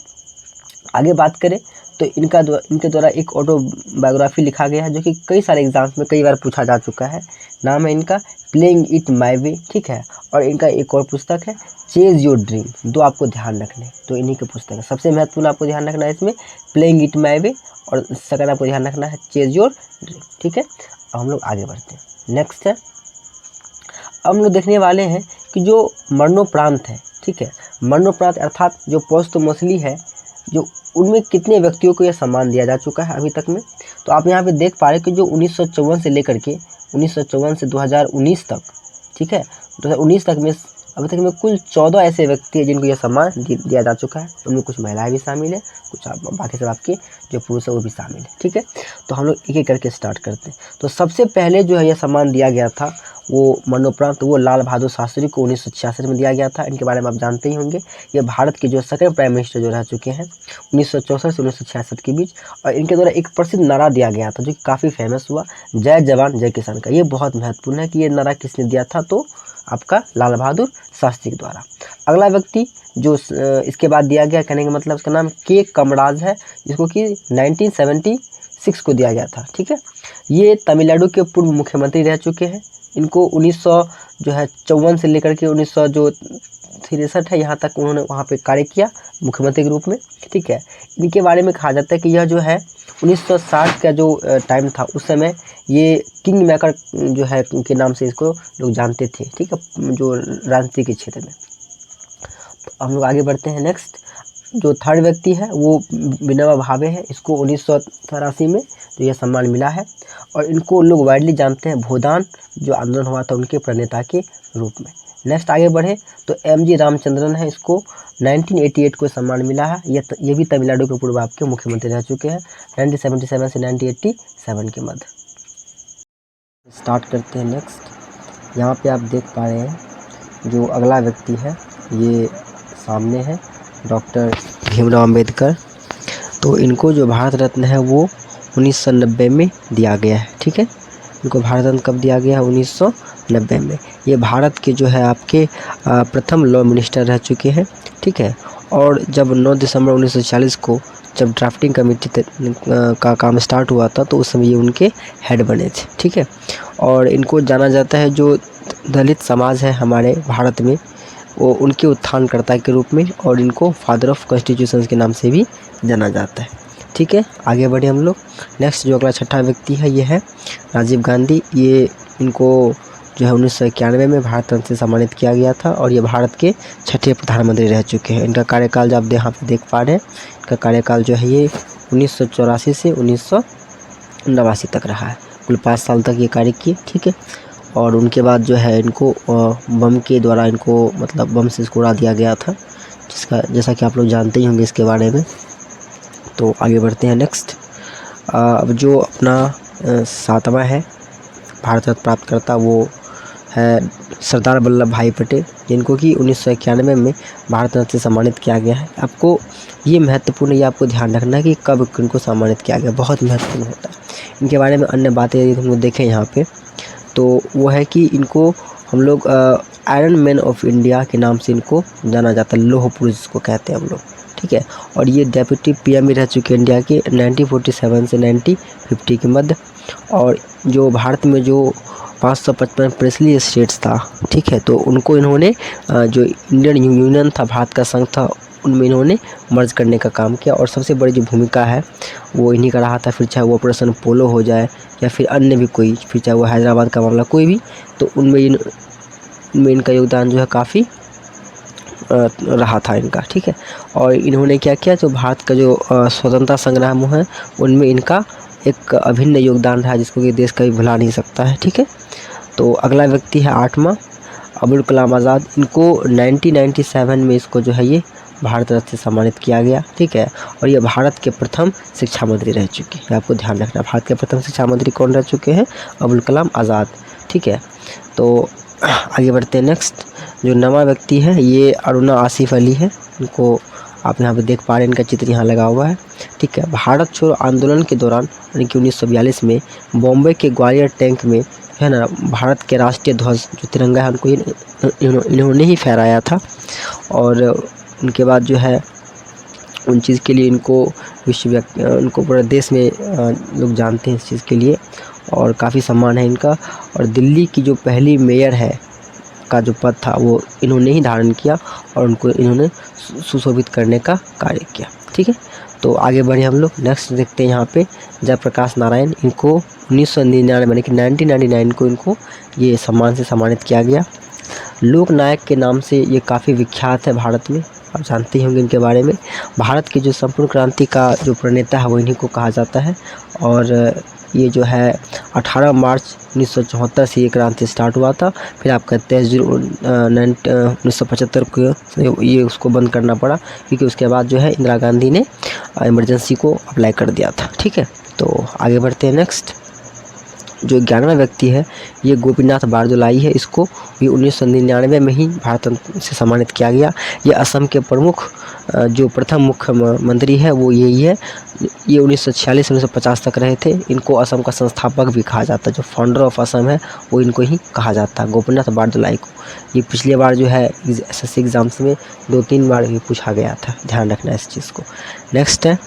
आगे बात करें तो इनके द्वारा एक ऑटोबायोग्राफी लिखा गया है, जो कि कई सारे एग्जाम्स में कई बार पूछा जा चुका है। नाम है इनका प्लेइंग इट माई वे, ठीक है। और इनका एक और पुस्तक है चेज योर ड्रीम। दो आपको ध्यान रखने, तो इन्हीं के पुस्तक है। सबसे महत्वपूर्ण आपको ध्यान रखना है इसमें प्लेइंग इट माई वे, और सेकंड आपको ध्यान रखना है चेज योर ड्रीम, ठीक है। अब हम लोग आगे बढ़ते हैं। नेक्स्ट है, अब हम लोग देखने वाले हैं कि जो मरणोपरांत है, ठीक है, मरणोपरांत अर्थात जो पोस्टमोस्टली है, जो उनमें कितने व्यक्तियों को यह सम्मान दिया जा चुका है अभी तक में। तो आप यहाँ पे देख पा रहे हैं कि जो 1954 से लेकर के 1954 से 2019 तक, ठीक है, 2019 तक में अभी तक में कुल 14 ऐसे व्यक्ति हैं जिनको यह सम्मान दिया जा चुका है। उनमें कुछ महिलाएं भी शामिल है, कुछ बाकी सब आपके जो पुरुष है वो भी शामिल है, ठीक है। तो हम लोग एक एक करके स्टार्ट करते हैं। तो सबसे पहले जो है यह सम्मान दिया गया था वो मरणोपरांत वो लाल बहादुर शास्त्री को 1966 में दिया गया था। इनके बारे में आप जानते ही होंगे। ये भारत के जो सेकंड प्राइम मिनिस्टर जो रह चुके हैं 1964 से 1966 के बीच। और इनके द्वारा एक प्रसिद्ध नारा दिया गया था जो कि काफ़ी फेमस हुआ, जय जवान जय किसान का। ये बहुत महत्वपूर्ण है कि ये नारा किसने दिया था, तो आपका लाल बहादुर शास्त्री के द्वारा। अगला व्यक्ति जो इसके बाद दिया गया, कहने का मतलब उसका नाम के कमराज है, जिसको कि 1976 को दिया गया था, ठीक है। ये तमिलनाडु के पूर्व मुख्यमंत्री रह चुके हैं। इनको 1954 से लेकर के 1963 है यहाँ तक उन्होंने वहाँ पे कार्य किया मुख्यमंत्री के रूप में, ठीक है। इनके बारे में कहा जाता है कि यह जो है 1960 का जो टाइम था उस समय ये किंग मेकर जो है के नाम से इसको लोग जानते थे, ठीक है, जो राजनीति के क्षेत्र में। तो हम लोग आगे बढ़ते हैं। नेक्स्ट जो थर्ड व्यक्ति है वो विनोबा भावे है। इसको 1983 में तो यह सम्मान मिला है। और इनको लोग वाइडली जानते हैं भूदान जो आंदोलन हुआ था उनके प्रणेता के रूप में। नेक्स्ट आगे बढ़े तो एम.जी. रामचंद्रन है। इसको 1988 को सम्मान मिला है। ये भी तमिलनाडु के पूर्व आपके मुख्यमंत्री रह चुके हैं 1977 से 1987 के मध्य। स्टार्ट करते हैं। नेक्स्ट यहाँ पे आप देख पा रहे हैं जो अगला व्यक्ति है ये सामने है डॉक्टर भीमराव अंबेडकर। तो इनको जो भारत रत्न है वो 1990 में दिया गया है, ठीक है। इनको भारत रत्न कब दिया गया है, 1990 में। ये भारत के जो है आपके प्रथम लॉ मिनिस्टर रह चुके हैं, ठीक है। और जब 9 दिसंबर 1940 को जब ड्राफ्टिंग कमेटी का काम स्टार्ट हुआ था तो उस समय ये उनके हेड बने थे, ठीक है। और इनको जाना जाता है जो दलित समाज है हमारे भारत में वो उनके उत्थानकर्ता के रूप में, और इनको फादर ऑफ कॉन्स्टिट्यूशन के नाम से भी जाना जाता है, ठीक है। आगे बढ़े हम लोग। नेक्स्ट जो अगला छठा व्यक्ति है ये है राजीव गांधी। ये इनको जो है 1991 में भारत रत्न से सम्मानित किया गया था और ये भारत के छठे प्रधानमंत्री रह चुके हैं। इनका कार्यकाल जो आप यहाँ पे देख पा रहे हैं, इनका कार्यकाल जो है ये 1984 से 1989 तक रहा है। कुल 5 साल तक ये कार्य किए, ठीक है। और उनके बाद जो है इनको बम के द्वारा इनको मतलब बम से इसको उड़ा दिया गया था, जिसका जैसा कि आप लोग जानते ही होंगे इसके बारे में। तो आगे बढ़ते हैं। नेक्स्ट अब जो अपना 7वां है भारत रत्न प्राप्त करता वो है सरदार वल्लभ भाई पटेल, जिनको कि 1991 में भारत रत्न से सम्मानित किया गया है। आपको ये महत्वपूर्ण, ये आपको ध्यान रखना है कि कब इनको सम्मानित किया गया, बहुत महत्वपूर्ण होता है। इनके बारे में अन्य बातें यदि हम लोग देखें यहाँ पे तो वो है कि इनको हम लोग आयरन मैन ऑफ इंडिया के नाम से इनको जाना जाता है, लौह पुरुष जिसको कहते हैं हम लोग, ठीक है। और ये डेप्यूटी पीएम भी रह चुके हैं इंडिया के 1947 से 1950 के मध्य। और जो भारत में जो 555 प्रिंसली स्टेट्स था, ठीक है, तो उनको इन्होंने जो इंडियन यूनियन था, भारत का संघ था, उनमें इन्होंने मर्ज करने का काम किया, और सबसे बड़ी जो भूमिका है वो इन्हीं का रहा था। फिर चाहे वो ऑपरेशन पोलो हो जाए या फिर अन्य भी कोई, फिर चाहे वो हैदराबाद का मामला कोई भी, तो उनमें इनका योगदान जो है काफ़ी रहा था इनका, ठीक है। और इन्होंने क्या किया, जो भारत का जो स्वतंत्रता संग्राम है उनमें इनका एक अभिन्न योगदान रहा, जिसको कि देश कभी भुला नहीं सकता है, ठीक है। तो अगला व्यक्ति है 8वां अबुल कलाम आज़ाद। इनको 1997 में इसको जो है ये भारत रत्न से सम्मानित किया गया, ठीक है। और ये भारत के प्रथम शिक्षा मंत्री रह चुके हैं, आपको ध्यान रखना। भारत के प्रथम शिक्षा मंत्री कौन रह चुके हैं? अबुल कलाम आज़ाद, ठीक है। तो आगे बढ़ते हैं। नेक्स्ट जो नवा व्यक्ति है ये अरुणा आसिफ अली है। इनको आप यहाँ पे देख पा रहे हैं, इनका चित्र यहाँ लगा हुआ है, ठीक है। भारत छोड़ो आंदोलन के दौरान यानी कि 1942 में बॉम्बे के ग्वालियर टैंक में है ना, भारत के राष्ट्रीय ध्वज जो तिरंगा है उनको इन्होंने ही फहराया था। और उनके बाद जो है उन चीज़ के लिए इनको उनको पूरे देश में लोग जानते हैं इस चीज़ के लिए, और काफ़ी सम्मान है इनका। और दिल्ली की जो पहली मेयर है का जो पद था वो इन्होंने ही धारण किया, और उनको इन्होंने सुशोभित करने का कार्य किया, ठीक है। तो आगे बढ़े हम लोग। नेक्स्ट देखते हैं यहाँ पे जयप्रकाश नारायण। इनको 1999 यानी कि 1999 को इनको ये सम्मान से सम्मानित किया गया। लोक नायक के नाम से ये काफ़ी विख्यात है भारत में, आप जानते ही होंगे इनके बारे में। भारत की जो संपूर्ण क्रांति का जो प्रणेता है वो इन्हीं को कहा जाता है। और ये जो है 18 मार्च 1974 से ये क्रांति स्टार्ट हुआ था। फिर आपका 23 जून 1975 को ये उसको बंद करना पड़ा, क्योंकि उसके बाद जो है इंदिरा गांधी ने इमरजेंसी को अप्लाई कर दिया था, ठीक है। तो आगे बढ़ते हैं। नेक्स्ट जो 11वां व्यक्ति है ये गोपीनाथ बारदुलाई है। इसको भी 1999 में ही भारत रत्न से सम्मानित किया गया। ये असम के प्रमुख जो प्रथम मुख्यमंत्री है वो यही है। ये 1946 से 1950 तक रहे थे। इनको असम का संस्थापक भी कहा जाता है, जो फाउंडर ऑफ असम है वो इनको ही कहा जाता है, गोपीनाथ बारदुलाई को। ये पिछले बार जो है SSC एग्ज़ाम्स में 2-3 बार भी पूछा गया था, ध्यान रखना इस चीज़ को। नेक्स्ट है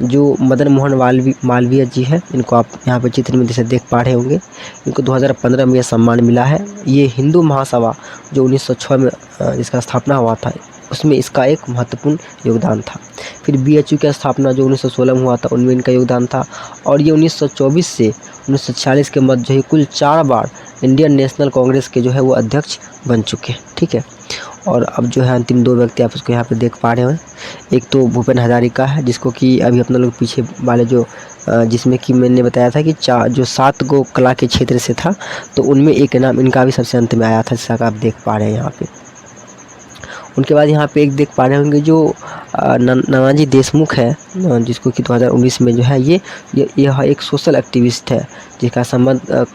जो मदन मोहन मालवीय जी है। इनको आप यहाँ पे चित्र में जैसे देख पा रहे होंगे। इनको 2015 में यह सम्मान मिला है। ये हिंदू महासभा जो 1906 में इसका स्थापना हुआ था उसमें इसका एक महत्वपूर्ण योगदान था। फिर BHU की स्थापना जो 1916 में हुआ था उनमें इनका योगदान था। और ये 1924 से 1946 के मध्य जो है कुल 4 बार इंडियन नेशनल कांग्रेस के जो है वो अध्यक्ष बन चुके हैं, ठीक है। और अब जो है अंतिम 2 व्यक्ति आप उसको यहाँ पे देख पा रहे हैं। एक तो भूपेन हजारिका है, जिसको कि अभी अपना लोग पीछे वाले जो जिसमें कि मैंने बताया था कि जो 7 गो कला के क्षेत्र से था, तो उनमें एक नाम इनका भी सबसे अंत में आया था, जैसा कि आप देख पा रहे हैं यहाँ पे। उनके बाद यहाँ पे एक देख पा रहे होंगे जो नानाजी देशमुख है, जिसको कि 2019 में जो है यह एक सोशल एक्टिविस्ट है, जिसका संबंध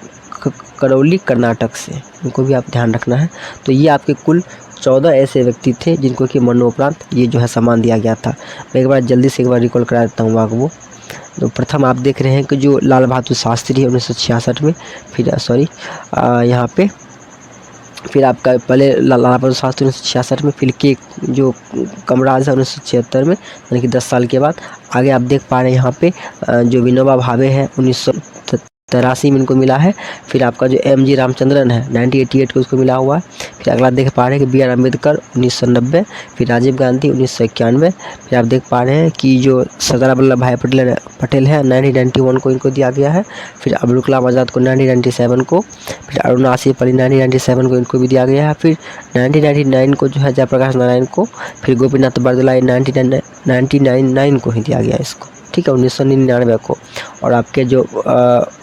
करौली कर्नाटक से, इनको भी आप ध्यान रखना है। तो ये आपके कुल 14 ऐसे व्यक्ति थे जिनको कि मरणोपरांत ये जो है सम्मान दिया गया था। मैं एक बार जल्दी से एक बार रिकॉल करा देता हूँ आपको। तो प्रथम आप देख रहे हैं कि जो लाल बहादुर शास्त्री है 1966 में, फिर यहाँ पे फिर आपका पहले लाल बहादुर शास्त्री 1966 में, फिर के जो कमराज है 1976 में, यानी कि 10 साल के बाद। आगे आप देख पा रहे हैं यहाँ पे जो विनोबा भावे है 1983 में इनको मिला है। फिर आपका जो MG रामचंद्रन है 1988 को उसको मिला हुआ है। फिर अगला देख पा रहे हैं कि BR अम्बेडकर 1990, फिर राजीव गांधी 1991। फिर आप देख पा रहे हैं कि जो सरदार वल्लभ भाई पटेल है 1991 को इनको दिया गया है। फिर अबुल कलाम आज़ाद को 1997 को, फिर अरुणा आसिफ अली 1997 को इनको भी दिया गया है। फिर 1999 को जो है जयप्रकाश नारायण को, फिर गोपीनाथ बारदुलाई 1999 को ही दिया गया इसको, ठीक है, 1999 को। और आपके जो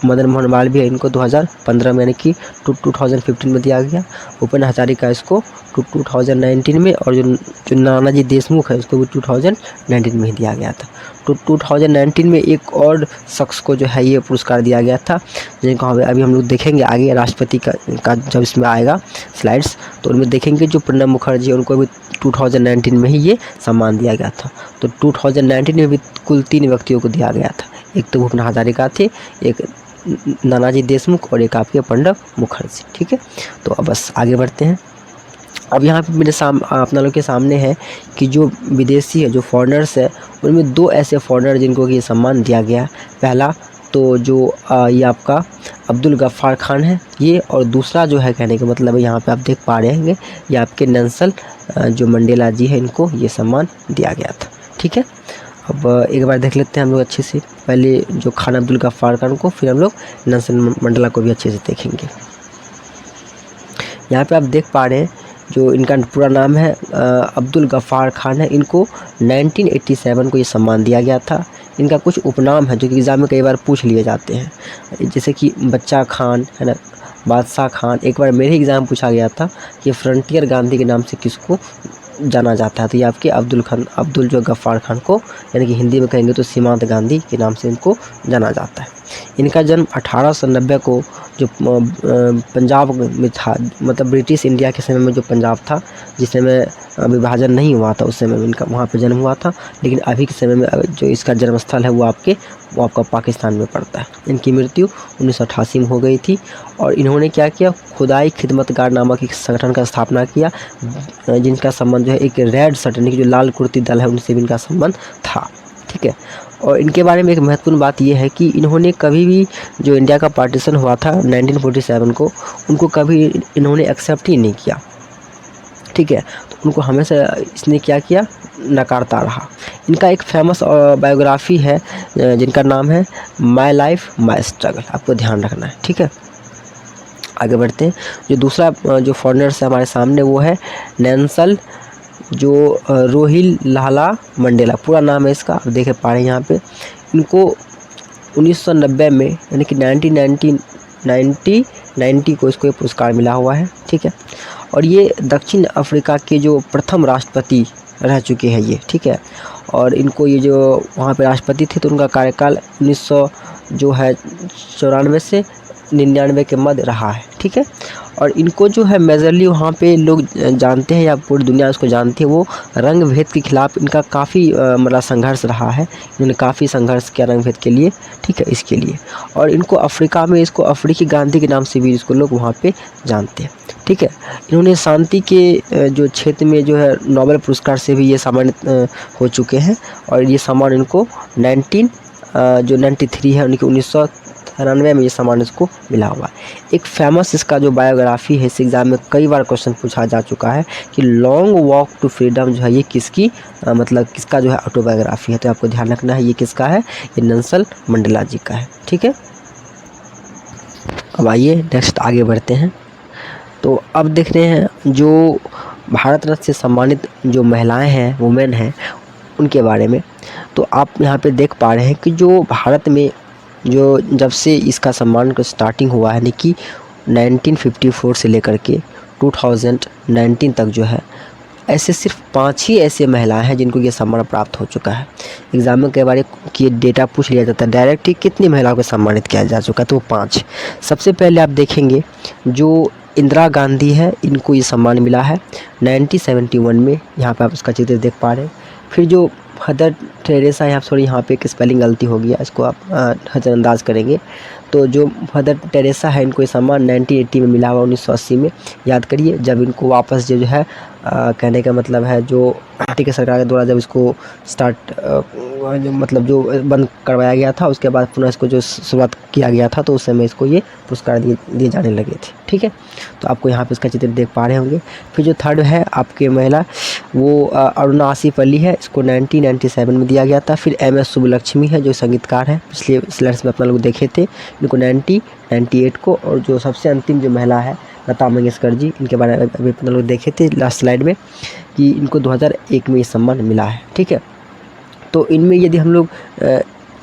मदन मोहन मालवीय है इनको 2015 में यानी कि 2015 में दिया गया। भूपेन हजारिका इसको 2019 में, और जो नानाजी देशमुख है इसको भी 2019 में ही दिया गया था। तो 2019 में एक और शख्स को जो है ये पुरस्कार दिया गया था, जिनको अभी हम लोग देखेंगे आगे राष्ट्रपति का जब इसमें आएगा स्लाइड्स, तो उनमें देखेंगे जो प्रणब मुखर्जी उनको भी 2019 में ही ये सम्मान दिया गया था। तो 2019 में भी कुल 3 व्यक्तियों को दिया गया था। एक तो भूपेन हजारिका थे, एक नानाजी देशमुख, और एक आपके प्रणब मुखर्जी, ठीक है। तो अब बस आगे बढ़ते हैं। अब यहाँ पे मेरे अपना लोग के सामने है कि जो विदेशी है, जो फॉरेनर्स है, उनमें 2 ऐसे फॉरेनर जिनको कि सम्मान दिया गया। पहला तो जो ये आपका अब्दुल गफ़्फ़ार खान है ये, और दूसरा जो है कहने का मतलब यहाँ पे आप देख पा रहे होंगे ये आपके नेल्सन जो मंडेला जी है, इनको ये सम्मान दिया गया था। ठीक है, अब एक बार देख लेते हैं हम लोग अच्छे से, पहले जो खान अब्दुल गफ़्फ़ार खान को, फिर हम लोग नेल्सन मंडेला को भी अच्छे से देखेंगे। यहाँ पे आप देख पा रहे हैं जो इनका पूरा नाम है अब्दुल गफ़्फ़ार खान है। इनको 1987 को ये सम्मान दिया गया था। इनका कुछ उपनाम है जो कि एग्ज़ाम में कई बार पूछ लिए जाते हैं, जैसे कि बच्चा खान है ना, बादशाह खान। एक बार मेरे एग्ज़ाम पूछा गया था कि फ्रंटियर गांधी के नाम से किसको जाना जाता है, तो ये आपके अब्दुल जो गफ़्फ़ार खान को, यानी कि हिंदी में कहेंगे तो सीमांत गांधी के नाम से इनको जाना जाता है। इनका जन्म 1890 को जो पंजाब में था, मतलब ब्रिटिश इंडिया के समय में जो पंजाब था, जिस समय विभाजन नहीं हुआ था उस समय में इनका वहाँ पे जन्म हुआ था। लेकिन अभी के समय में जो इसका जन्म स्थल है वो आपका पाकिस्तान में पड़ता है। इनकी मृत्यु 1988 में हो गई थी। और इन्होंने क्या किया, खुदाई खिदमतगार नामक एक संगठन का स्थापना किया, जिनका संबंध जो है एक रेड शर्ट यानी कि जो लाल कुर्ती दल है उनसे भी इनका संबंध था। ठीक है, और इनके बारे में एक महत्वपूर्ण बात यह है कि इन्होंने कभी भी जो इंडिया का पार्टीशन हुआ था 1947 को, उनको कभी इन्होंने एक्सेप्ट ही नहीं किया। ठीक है, तो उनको हमेशा इसने क्या किया, नकारता रहा। इनका एक फेमस बायोग्राफी है जिनका नाम है माय लाइफ माय स्ट्रगल, आपको ध्यान रखना है। ठीक है, आगे बढ़ते हैं। जो दूसरा जो फॉरेनर्स है हमारे सामने वो है नेल्सन जो रोहिल लाला मंडेला, पूरा नाम है इसका, आप देख पा रहे हैं यहाँ पे। इनको 1990 में यानी कि 1990 को इसको ये पुरस्कार मिला हुआ है। ठीक है, और ये दक्षिण अफ्रीका के जो प्रथम राष्ट्रपति रह चुके हैं ये। ठीक है, और इनको ये जो वहाँ पे राष्ट्रपति थे तो उनका कार्यकाल 1994 से 99 के मध्य रहा है। ठीक है, और इनको जो है मेजरली वहाँ पे लोग जानते हैं या पूरी दुनिया इसको जानती है, वो रंग भेद के खिलाफ इनका काफ़ी मतलब संघर्ष रहा है। इन्होंने काफ़ी संघर्ष किया रंग भेद के लिए। ठीक है, इसके लिए, और इनको अफ्रीका में इसको अफ्रीकी गांधी के नाम से भी इसको लोग वहाँ पे जानते हैं। ठीक है, इन्होंने शांति के जो क्षेत्र में जो है नोबेल पुरस्कार से भी ये सम्मानित हो चुके हैं, और ये सम्मान इनको 93 है उनकी 1993 में ये सम्मान इसको मिला हुआ है। एक फेमस इसका जो बायोग्राफी है, इस एग्ज़ाम में कई बार क्वेश्चन पूछा जा चुका है कि लॉन्ग वॉक टू फ्रीडम जो है ये किसकी मतलब किसका जो है ऑटोबायोग्राफी है, तो आपको ध्यान रखना है ये किसका है, ये नेल्सन मंडेला जी का है। ठीक है, अब आइए नेक्स्ट आगे बढ़ते हैं। तो अब देख रहे हैं जो भारत रत्न से सम्मानित जो महिलाएं हैं, वुमेन हैं, उनके बारे में। तो आप यहाँ पे देख पा रहे हैं कि जो भारत में जो जब से इसका सम्मान का स्टार्टिंग हुआ है, यानी कि 1954 से लेकर के 2019 तक जो है, ऐसे सिर्फ 5 ही ऐसे महिलाएं हैं जिनको ये सम्मान प्राप्त हो चुका है। एग्जाम में कई बार ये डेटा पूछ लिया जाता है डायरेक्ट ही कितनी महिलाओं को सम्मानित किया जा चुका है, तो वो 5। सबसे पहले आप देखेंगे जो इंदिरा गांधी है, इनको ये सम्मान मिला है 1971 में, यहाँ पे आप इसका चित्र देख पा रहे हैं। फिर जो मदर टेरेसा, यहाँ सॉरी यहाँ पे एक स्पेलिंग गलती हो गया, इसको आप नज़रअंदाज करेंगे। तो जो मदर टेरेसा है इनको ये सम्मान 1980 में मिला हुआ, 1980 में। याद करिए जब इनको वापस जो है कहने का मतलब है जो भारतीय सरकार के द्वारा जब इसको स्टार्ट मतलब जो बंद करवाया गया था, उसके बाद पुनः इसको जो शुरुआत किया गया था, तो उस समय इसको ये पुरस्कार दिए जाने लगे थे। ठीक है, तो आपको यहाँ पे इसका चित्र देख पा रहे होंगे। फिर जो थर्ड है आपके महिला, वो अरुणा आसिफ अली है, इसको 1997 में दिया गया था। फिर MS सुब्बलक्ष्मी है जो संगीतकार है, पिछले स्लाइड्स में अपना लोग देखे थे, इनको 1998 को। और जो सबसे अंतिम जो महिला है लता मंगेशकर जी, इनके बारे में अभी अपना लोग देखे थे लास्ट स्लाइड में कि इनको 2001 में ये सम्मान मिला है। ठीक है, तो इनमें यदि हम लोग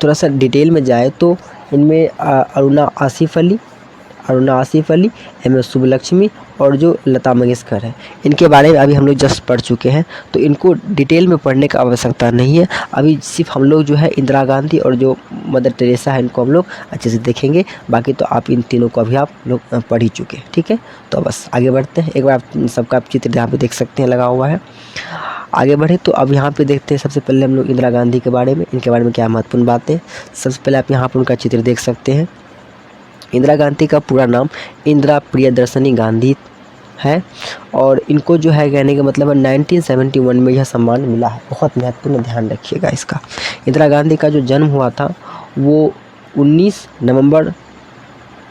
थोड़ा सा डिटेल में जाए तो इनमें अरुणा आसिफ अली, MS सुब्बलक्ष्मी और जो लता मंगेशकर है, इनके बारे में अभी हम लोग जस्ट पढ़ चुके हैं, तो इनको डिटेल में पढ़ने का आवश्यकता नहीं है। अभी सिर्फ हम लोग जो है इंदिरा गांधी और जो मदर टेरेसा है इनको हम लोग अच्छे से देखेंगे। बाकी तो आप इन तीनों को अभी आप लोग पढ़ ही चुके हैं। ठीक है, तो बस आगे बढ़ते हैं। एक बार आप सबका चित्र यहाँ पे देख सकते हैं लगा हुआ है। आगे बढ़े तो अब यहाँ पे देखते हैं सबसे पहले हम लोग इंदिरा गांधी के बारे में, इनके बारे में क्या महत्वपूर्ण बातें। सबसे पहले आप यहाँ पर उनका चित्र देख सकते हैं। इंदिरा गांधी का पूरा नाम इंदिरा प्रियदर्शनी गांधी है, और इनको जो है कहने का मतलब है 1971 में यह सम्मान मिला है। बहुत महत्वपूर्ण, ध्यान रखिएगा इसका। इंदिरा गांधी का जो जन्म हुआ था वो 19 नवंबर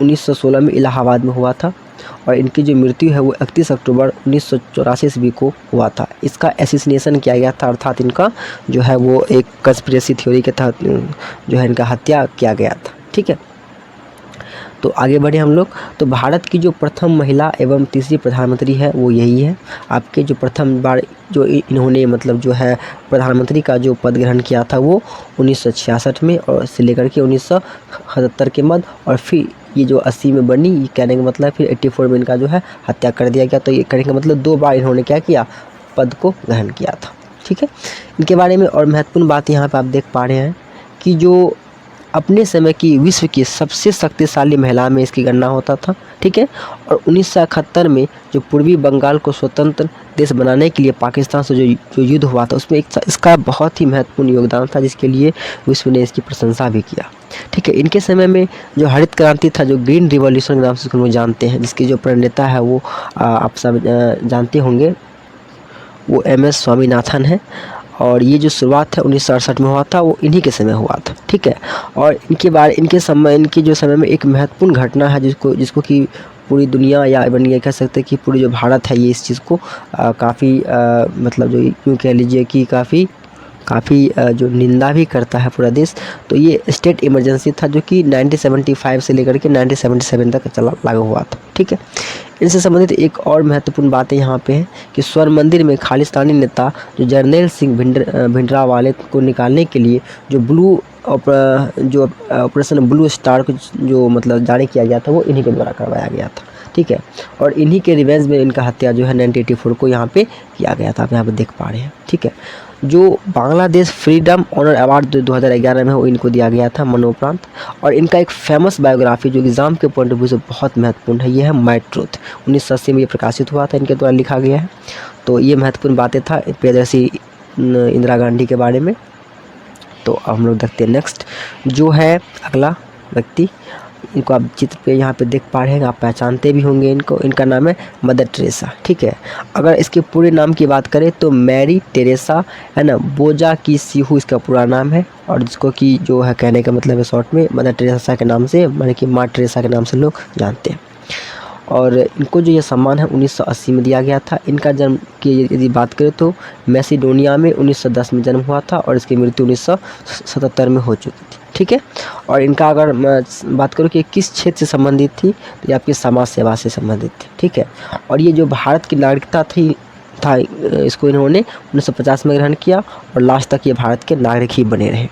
1916 में इलाहाबाद में हुआ था और इनकी जो मृत्यु है वो 31 अक्टूबर 1984 ईस्वी को हुआ था। इसका असैसिनेशन किया गया था, अर्थात इनका जो है वो एक कंस्पिरेसी थ्योरी के तहत जो है इनका हत्या किया गया था। ठीक है, तो आगे बढ़े हम लोग। तो भारत की जो प्रथम महिला एवं तीसरी प्रधानमंत्री है वो यही है। आपके जो प्रथम बार जो इन्होंने मतलब जो है प्रधानमंत्री का जो पद ग्रहण किया था वो 1966 में और से लेकर के 1977 के मध्य, और फिर ये जो 80 में बनी, ये कहने का मतलब फिर 84 में इनका जो है हत्या कर दिया गया। तो ये कहने का मतलब 2 बार इन्होंने क्या किया, पद को ग्रहण किया था। ठीक है, इनके बारे में और महत्वपूर्ण बात यहाँ पर आप देख पा रहे हैं कि जो अपने समय की विश्व की सबसे शक्तिशाली महिला में इसकी गणना होता था। ठीक है, और 1971 में जो पूर्वी बंगाल को स्वतंत्र देश बनाने के लिए पाकिस्तान से जो युद्ध हुआ था उसमें इसका बहुत ही महत्वपूर्ण योगदान था, जिसके लिए विश्व ने इसकी प्रशंसा भी किया। ठीक है, इनके समय में जो हरित क्रांति था, जो ग्रीन रिवॉल्यूशन के नाम से इसको जानते हैं, जिसके जो प्रणेता है वो आप सब जानते होंगे, वो MS स्वामीनाथन है। और ये जो शुरुआत है 1968 में हुआ था, वो इन्हीं के समय हुआ था। ठीक है, और इनके जो समय में एक महत्वपूर्ण घटना है जिसको कि पूरी दुनिया या इवन ये कह सकते हैं कि पूरी जो भारत है ये इस चीज़ को काफ़ी मतलब जो यूँ कह लीजिए कि काफ़ी जो निंदा भी करता है पूरा देश। तो ये स्टेट इमरजेंसी था जो कि 1975 से लेकर के 1977 तक लागू हुआ था। ठीक है, इनसे संबंधित एक और महत्वपूर्ण बात यहाँ पे है कि स्वर्ण मंदिर में खालिस्तानी नेता जो जर्नैल सिंह भिंडरावाले को निकालने के लिए जो ऑपरेशन ब्लू स्टार को जो मतलब जारी किया गया था वो इन्हीं के द्वारा करवाया गया था। ठीक है, और इन्हीं के रिवेंज में इनका हत्या जो है 1984 को यहाँ पे किया गया था, आप यहाँ पे देख पा रहे हैं। ठीक है, जो बांग्लादेश फ्रीडम ऑनर अवार्ड 2011 में वो इनको दिया गया था मरणोपरांत। और इनका एक फेमस बायोग्राफी जो एग्ज़ाम के पॉइंट ऑफ व्यू से बहुत महत्वपूर्ण है, ये है माय ट्रूथ। 1980 में ये प्रकाशित हुआ था, इनके द्वारा लिखा गया है। तो ये महत्वपूर्ण बातें था प्रियदर्शी इंदिरा गांधी के बारे में। तो अब हम लोग देखते हैं नेक्स्ट जो है अगला व्यक्ति। इनको आप चित्र पे यहाँ पे देख पा रहे हैं, आप पहचानते भी होंगे इनको। इनका नाम है मदर टेरेसा। ठीक है, अगर इसके पूरे नाम की बात करें तो मैरी टेरेसा है ना बोजा की सीहू इसका पूरा नाम है, और जिसको कि जो है कहने का मतलब है शॉर्ट में मदर टेरेसा के नाम से, माने कि माँ टेरेसा के नाम से लोग जानते हैं। और इनको जो ये सम्मान है 1980 में दिया गया था। इनका जन्म की यदि बात करें तो मैसिडोनिया में 1910 में जन्म हुआ था और इसकी मृत्यु 1977 में हो चुकी थी। ठीक है, और इनका अगर मैं बात करूँ कि किस क्षेत्र से संबंधित थी तो ये आपकी समाज सेवा से संबंधित थी। ठीक है, और ये जो भारत की नागरिकता था इसको इन्होंने 1950 में ग्रहण किया और लास्ट तक ये भारत के नागरिक ही बने रहे।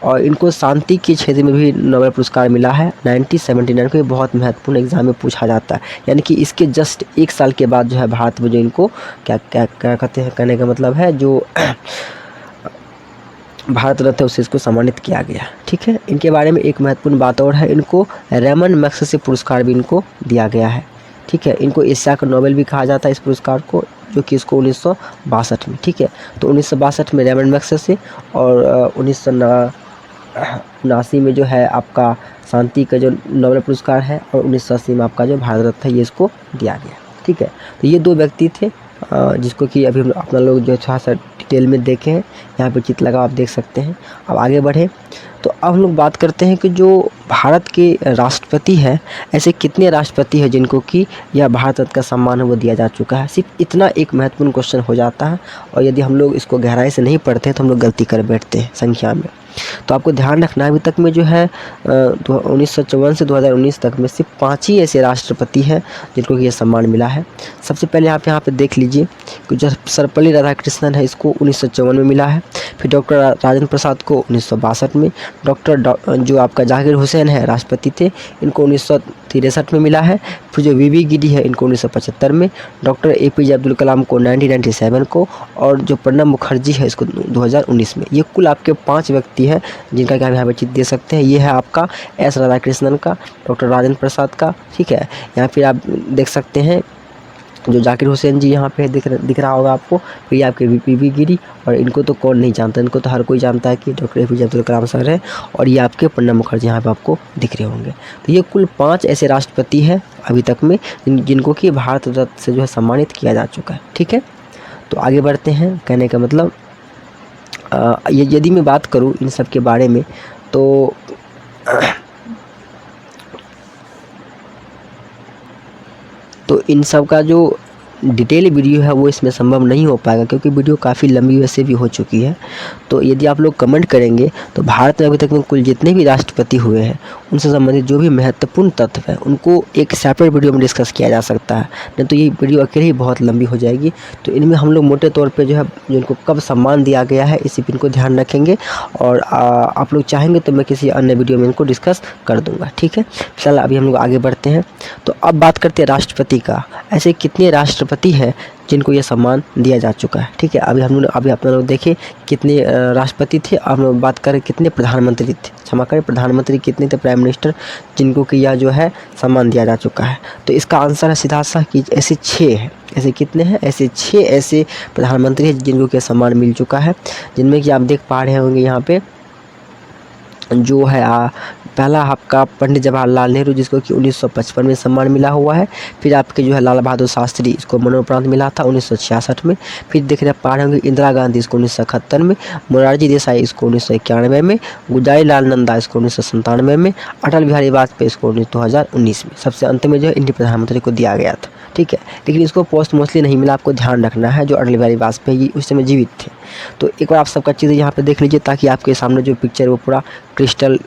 और इनको शांति के क्षेत्र में भी नोबेल पुरस्कार मिला है 1979 को। ये बहुत महत्वपूर्ण एग्जाम में पूछा जाता है, यानी कि इसके जस्ट 1 साल के बाद जो है भारत में जो इनको क्या कहते हैं, कहने का मतलब है जो भारत रत्न है उससे इसको सम्मानित किया गया। ठीक है, इनके बारे में एक महत्वपूर्ण बात और है, इनको रेमन मैग्सेसे पुरस्कार भी इनको दिया गया है। ठीक है, इनको एशिया का नोबेल भी कहा जाता है इस पुरस्कार को, जो कि इसको 1962 में। ठीक है, तो 1962 में रेमन मैग्सेसे और 1979 में जो है आपका शांति का जो नोबेल पुरस्कार है, और 1980 में आपका जो भारत रत्न है ये इसको दिया गया। ठीक है, तो ये 2 व्यक्ति थे जिसको कि अभी अपना लोग जो थोड़ा सा डिटेल में देखे हैं, यहाँ पे चित्र लगा आप देख सकते हैं। अब आगे बढ़े तो अब हम लोग बात करते हैं कि जो भारत के राष्ट्रपति हैं, ऐसे कितने राष्ट्रपति हैं जिनको कि यह भारत रत्न का सम्मान है वो दिया जा चुका है। सिर्फ इतना एक महत्वपूर्ण क्वेश्चन हो जाता है, और यदि हम लोग इसको गहराई से नहीं पढ़ते हैं तो हम लोग गलती कर बैठते हैं संख्या में। तो आपको ध्यान रखना है अभी तक में जो है 1954 से 2019 तक में सिर्फ 5 ही ऐसे राष्ट्रपति हैं जिनको कि ये सम्मान मिला है। सबसे पहले आप यहाँ पे देख लीजिए कि जो सर्वपल्ली राधाकृष्णन है इसको 1954 में मिला है। फिर डॉक्टर राजेंद्र प्रसाद को 1962 में, जो आपका जाकिर हुसैन है राष्ट्रपति थे, इनको 1963 में मिला है। फिर जो वीवी गिरी है इनको 1975 में, डॉक्टर APJ अब्दुल कलाम को 1997 को, और जो प्रणब मुखर्जी है इसको 2019 में। ये कुल आपके 5 व्यक्ति हैं जिनका कि आप यहाँ पर चित्र दे सकते हैं। ये है आपका S राधाकृष्णन का, डॉक्टर राजेंद्र प्रसाद का। ठीक है, यहाँ फिर आप देख सकते हैं जो जाकिर हुसैन जी यहाँ पे दिख रहा होगा आपको। फिर ये आपके वीवी गिरी, और इनको तो कौन नहीं जानता, इनको तो हर कोई जानता है कि doctor APJ Abdul Kalam sir है। और ये आपके प्रणब मुखर्जी यहाँ पे आपको दिख रहे होंगे। तो ये कुल 5 ऐसे राष्ट्रपति हैं अभी तक में जिनको कि भारत रत्न से जो है सम्मानित किया जा चुका है। ठीक है, तो आगे बढ़ते हैं। कहने का मतलब यदि मैं बात करूँ इन सब के बारे में तो तो इन सब का जो डिटेल वीडियो है वो इसमें संभव नहीं हो पाएगा, क्योंकि वीडियो काफ़ी लंबी वैसे भी हो चुकी है। तो यदि आप लोग कमेंट करेंगे तो भारत में अभी तक में कुल जितने भी राष्ट्रपति हुए हैं उनसे संबंधित जो भी महत्वपूर्ण तत्व है उनको एक सेपरेट वीडियो में डिस्कस किया जा सकता है, नहीं तो ये वीडियो अकेले ही बहुत लंबी हो जाएगी। तो इनमें हम लोग मोटे तौर पर जो है जिनको कब सम्मान दिया गया है इसी पर इनको ध्यान रखेंगे, और आप लोग चाहेंगे तो मैं किसी अन्य वीडियो में इनको डिस्कस कर दूँगा। ठीक है, चल अभी हम लोग आगे बढ़ते हैं। तो अब बात करते हैं राष्ट्रपति का। ऐसे कितने राष्ट्रपति हैं जिनको ये सम्मान दिया जा चुका है। ठीक है, अभी आप लोग देखें कितने राष्ट्रपति थे। अब हम बात करें कितने प्रधानमंत्री थे, क्षमा करें प्रधानमंत्री कितने थे, प्राइम मिनिस्टर, जिनको कि यह जो है सम्मान दिया जा चुका है। तो इसका आंसर है सीधा सा कि ऐसे 6 हैं। ऐसे कितने हैं? ऐसे 6 ऐसे प्रधानमंत्री हैं जिनको कि सम्मान मिल चुका है, जिनमें कि आप देख पा रहे होंगे यहाँ पे जो है पहला आपका पंडित जवाहरलाल नेहरू, जिसको कि 1955 में सम्मान मिला हुआ है। फिर आपके जो है लाल बहादुर शास्त्री, इसको मरणोपरांत मिला था 1966 में। फिर देख रहे पा रहे होंगे इंदिरा गांधी, इसको 1971 में। मोरारजी देसाई, इसको 1991 में। गुलज़ारी लाल नंदा, इसको 1997 में। अटल बिहारी वाजपेयी, इसको 2019 में। सबसे अंत में जो है इंडियन प्रधानमंत्री को दिया गया था। ठीक है, लेकिन इसको पोस्ट मोस्टली नहीं मिला, आपको ध्यान रखना है। जो अटल बिहारी वाजपेयी उस समय जीवित थे। तो एक बार आप सबका चीज़ें यहाँ पे देख लीजिए, ताकि आपके सामने जो पिक्चर वो पूरा क्रिस्टल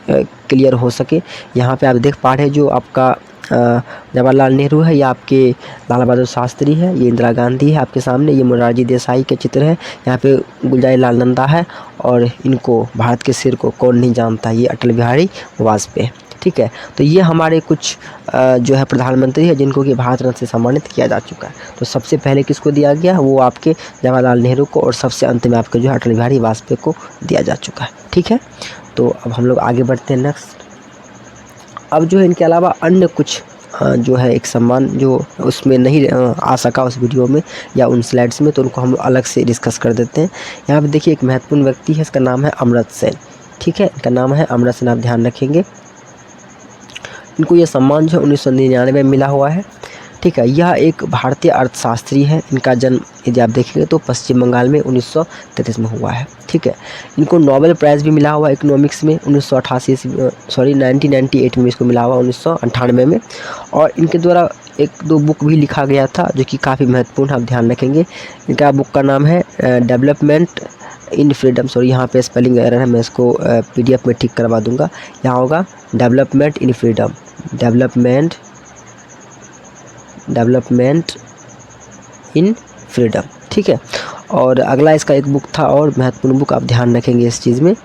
क्लियर हो सके। यहाँ पे आप देख पा रहे हैं जो आपका जवाहरलाल नेहरू है, ये आपके लाल बहादुर शास्त्री है, ये इंदिरा गांधी है आपके सामने, ये मोरारजी देसाई के चित्र है, यहाँ पे गुलज़ारी लाल नंदा है, और इनको भारत के सिर को कौन नहीं जानता, ये अटल बिहारी वाजपेयी। ठीक है, तो ये हमारे कुछ जो है प्रधानमंत्री है जिनको कि भारत रत्न से सम्मानित किया जा चुका है। तो सबसे पहले किसको दिया गया, वो आपके जवाहरलाल नेहरू को, और सबसे अंत में आपके जो है अटल बिहारी वाजपेयी को दिया जा चुका है। ठीक है, तो अब हम लोग आगे बढ़ते हैं नेक्स्ट। अब जो है इनके अलावा अन्य कुछ जो है एक सम्मान जो उसमें नहीं आ सका उस वीडियो में या उन स्लाइड्स में, तो उनको हम अलग से डिस्कस कर देते हैं। यहाँ पे देखिए एक महत्वपूर्ण व्यक्ति है, इसका नाम है अमर्त्य सेन। ठीक है, इनका नाम है अमर्त्य सेन, आप ध्यान रखेंगे। इनको ये सम्मान जो है 1999 में मिला हुआ है। ठीक है, यह एक भारतीय अर्थशास्त्री है। इनका जन्म यदि आप देखेंगे तो पश्चिम बंगाल में 1933 में हुआ है। ठीक है, इनको नोबेल प्राइज़ भी मिला हुआ इकोनॉमिक्स में 1998 में इसको मिला हुआ 1998 में। और इनके द्वारा 1-2 बुक भी लिखा गया था जो कि काफ़ी महत्वपूर्ण, आप ध्यान रखेंगे। इनका बुक का नाम है डेवलपमेंट इन फ्रीडम, सॉरी यहाँ पे स्पेलिंग एरर है, मैं इसको PDF में ठीक करवा दूंगा। यहाँ होगा development in freedom, development in freedom. ठीक है, और अगला इसका एक बुक था और महत्वपूर्ण बुक, आप ध्यान रखेंगे इस चीज़ में,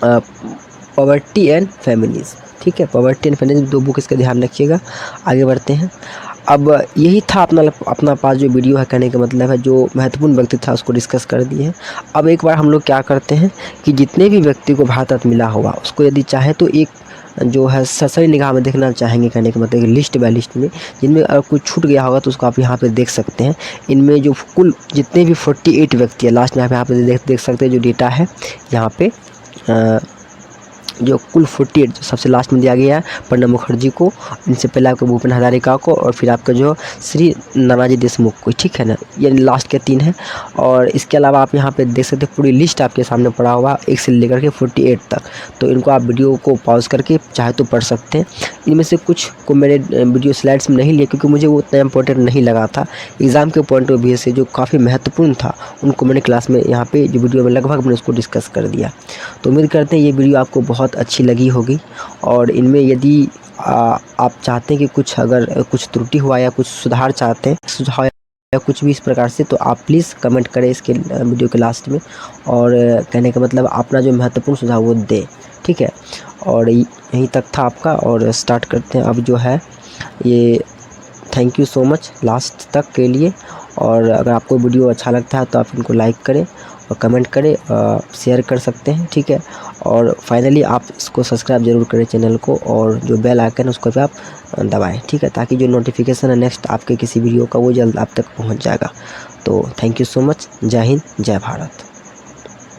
पॉवर्टी एंड फेमिनिज्म। ठीक है, पॉवर्टी एंड फेमिनिज्म, 2 बुक इसका ध्यान रखिएगा। आगे बढ़ते हैं। अब यही था अपना पास जो वीडियो है, कहने का मतलब है जो महत्वपूर्ण व्यक्ति था उसको डिस्कस कर दिए हैं। अब एक बार हम लोग क्या करते हैं कि जितने भी व्यक्ति को भारत रत्न मिला होगा उसको यदि चाहे तो एक जो है सही निगाह में देखना चाहेंगे, कहने का मतलब लिस्ट बाय लिस्ट में, जिनमें अगर कुछ छूट गया होगा तो उसको आप यहाँ पे देख सकते हैं। इनमें जो कुल जितने भी 48 व्यक्ति है, लास्ट में यहाँ पे देख सकते हैं जो डेटा है यहाँ पे, जो कुल 48 जो सबसे लास्ट में दिया गया है प्रणब मुखर्जी को, इनसे पहले आपके भूपेन हजारिका को, और फिर आपका जो श्री नानाजी देशमुख को। ठीक है ना, ये लास्ट के 3 हैं। और इसके अलावा आप यहाँ पे देख सकते हैं पूरी लिस्ट आपके सामने पड़ा हुआ 1 से लेकर के 48 तक। तो इनको आप वीडियो को पॉज करके चाहे तो पढ़ सकते हैं। इनमें से कुछ को मेरे वीडियो स्लाइड्स में नहीं लिए क्योंकि मुझे वो उतना इंपॉर्टेंट नहीं लगा था। एग्ज़ाम के पॉइंट ऑफ व्यू से जो काफ़ी महत्वपूर्ण था उनको मैंने क्लास में यहाँ पे जो वीडियो में लगभग मैंने उसको डिस्कस कर दिया। तो उम्मीद करते हैं ये वीडियो आपको बहुत अच्छी लगी होगी। और इनमें यदि आप चाहते हैं कि कुछ अगर कुछ त्रुटि हुआ या कुछ सुधार चाहते हैं, सुझाव या कुछ भी इस प्रकार से, तो आप प्लीज़ कमेंट करें इसके वीडियो के लास्ट में। और कहने का मतलब अपना जो महत्वपूर्ण सुझाव वो दें। ठीक है, और यहीं तक था आपका, और स्टार्ट करते हैं अब जो है ये। Thank you so much last तक के लिए। और अगर आपको वीडियो अच्छा लगता है तो आप इनको लाइक करें और कमेंट करें, शेयर कर सकते हैं। ठीक है, और फाइनली आप इसको सब्सक्राइब जरूर करें चैनल को, और जो बेल आइकन है उसको भी आप दबाएं। ठीक है, ताकि जो नोटिफिकेशन है नेक्स्ट आपके किसी वीडियो का वो जल्द आप तक पहुंच जाएगा। तो थैंक यू सो मच। जय हिंद, जय भारत।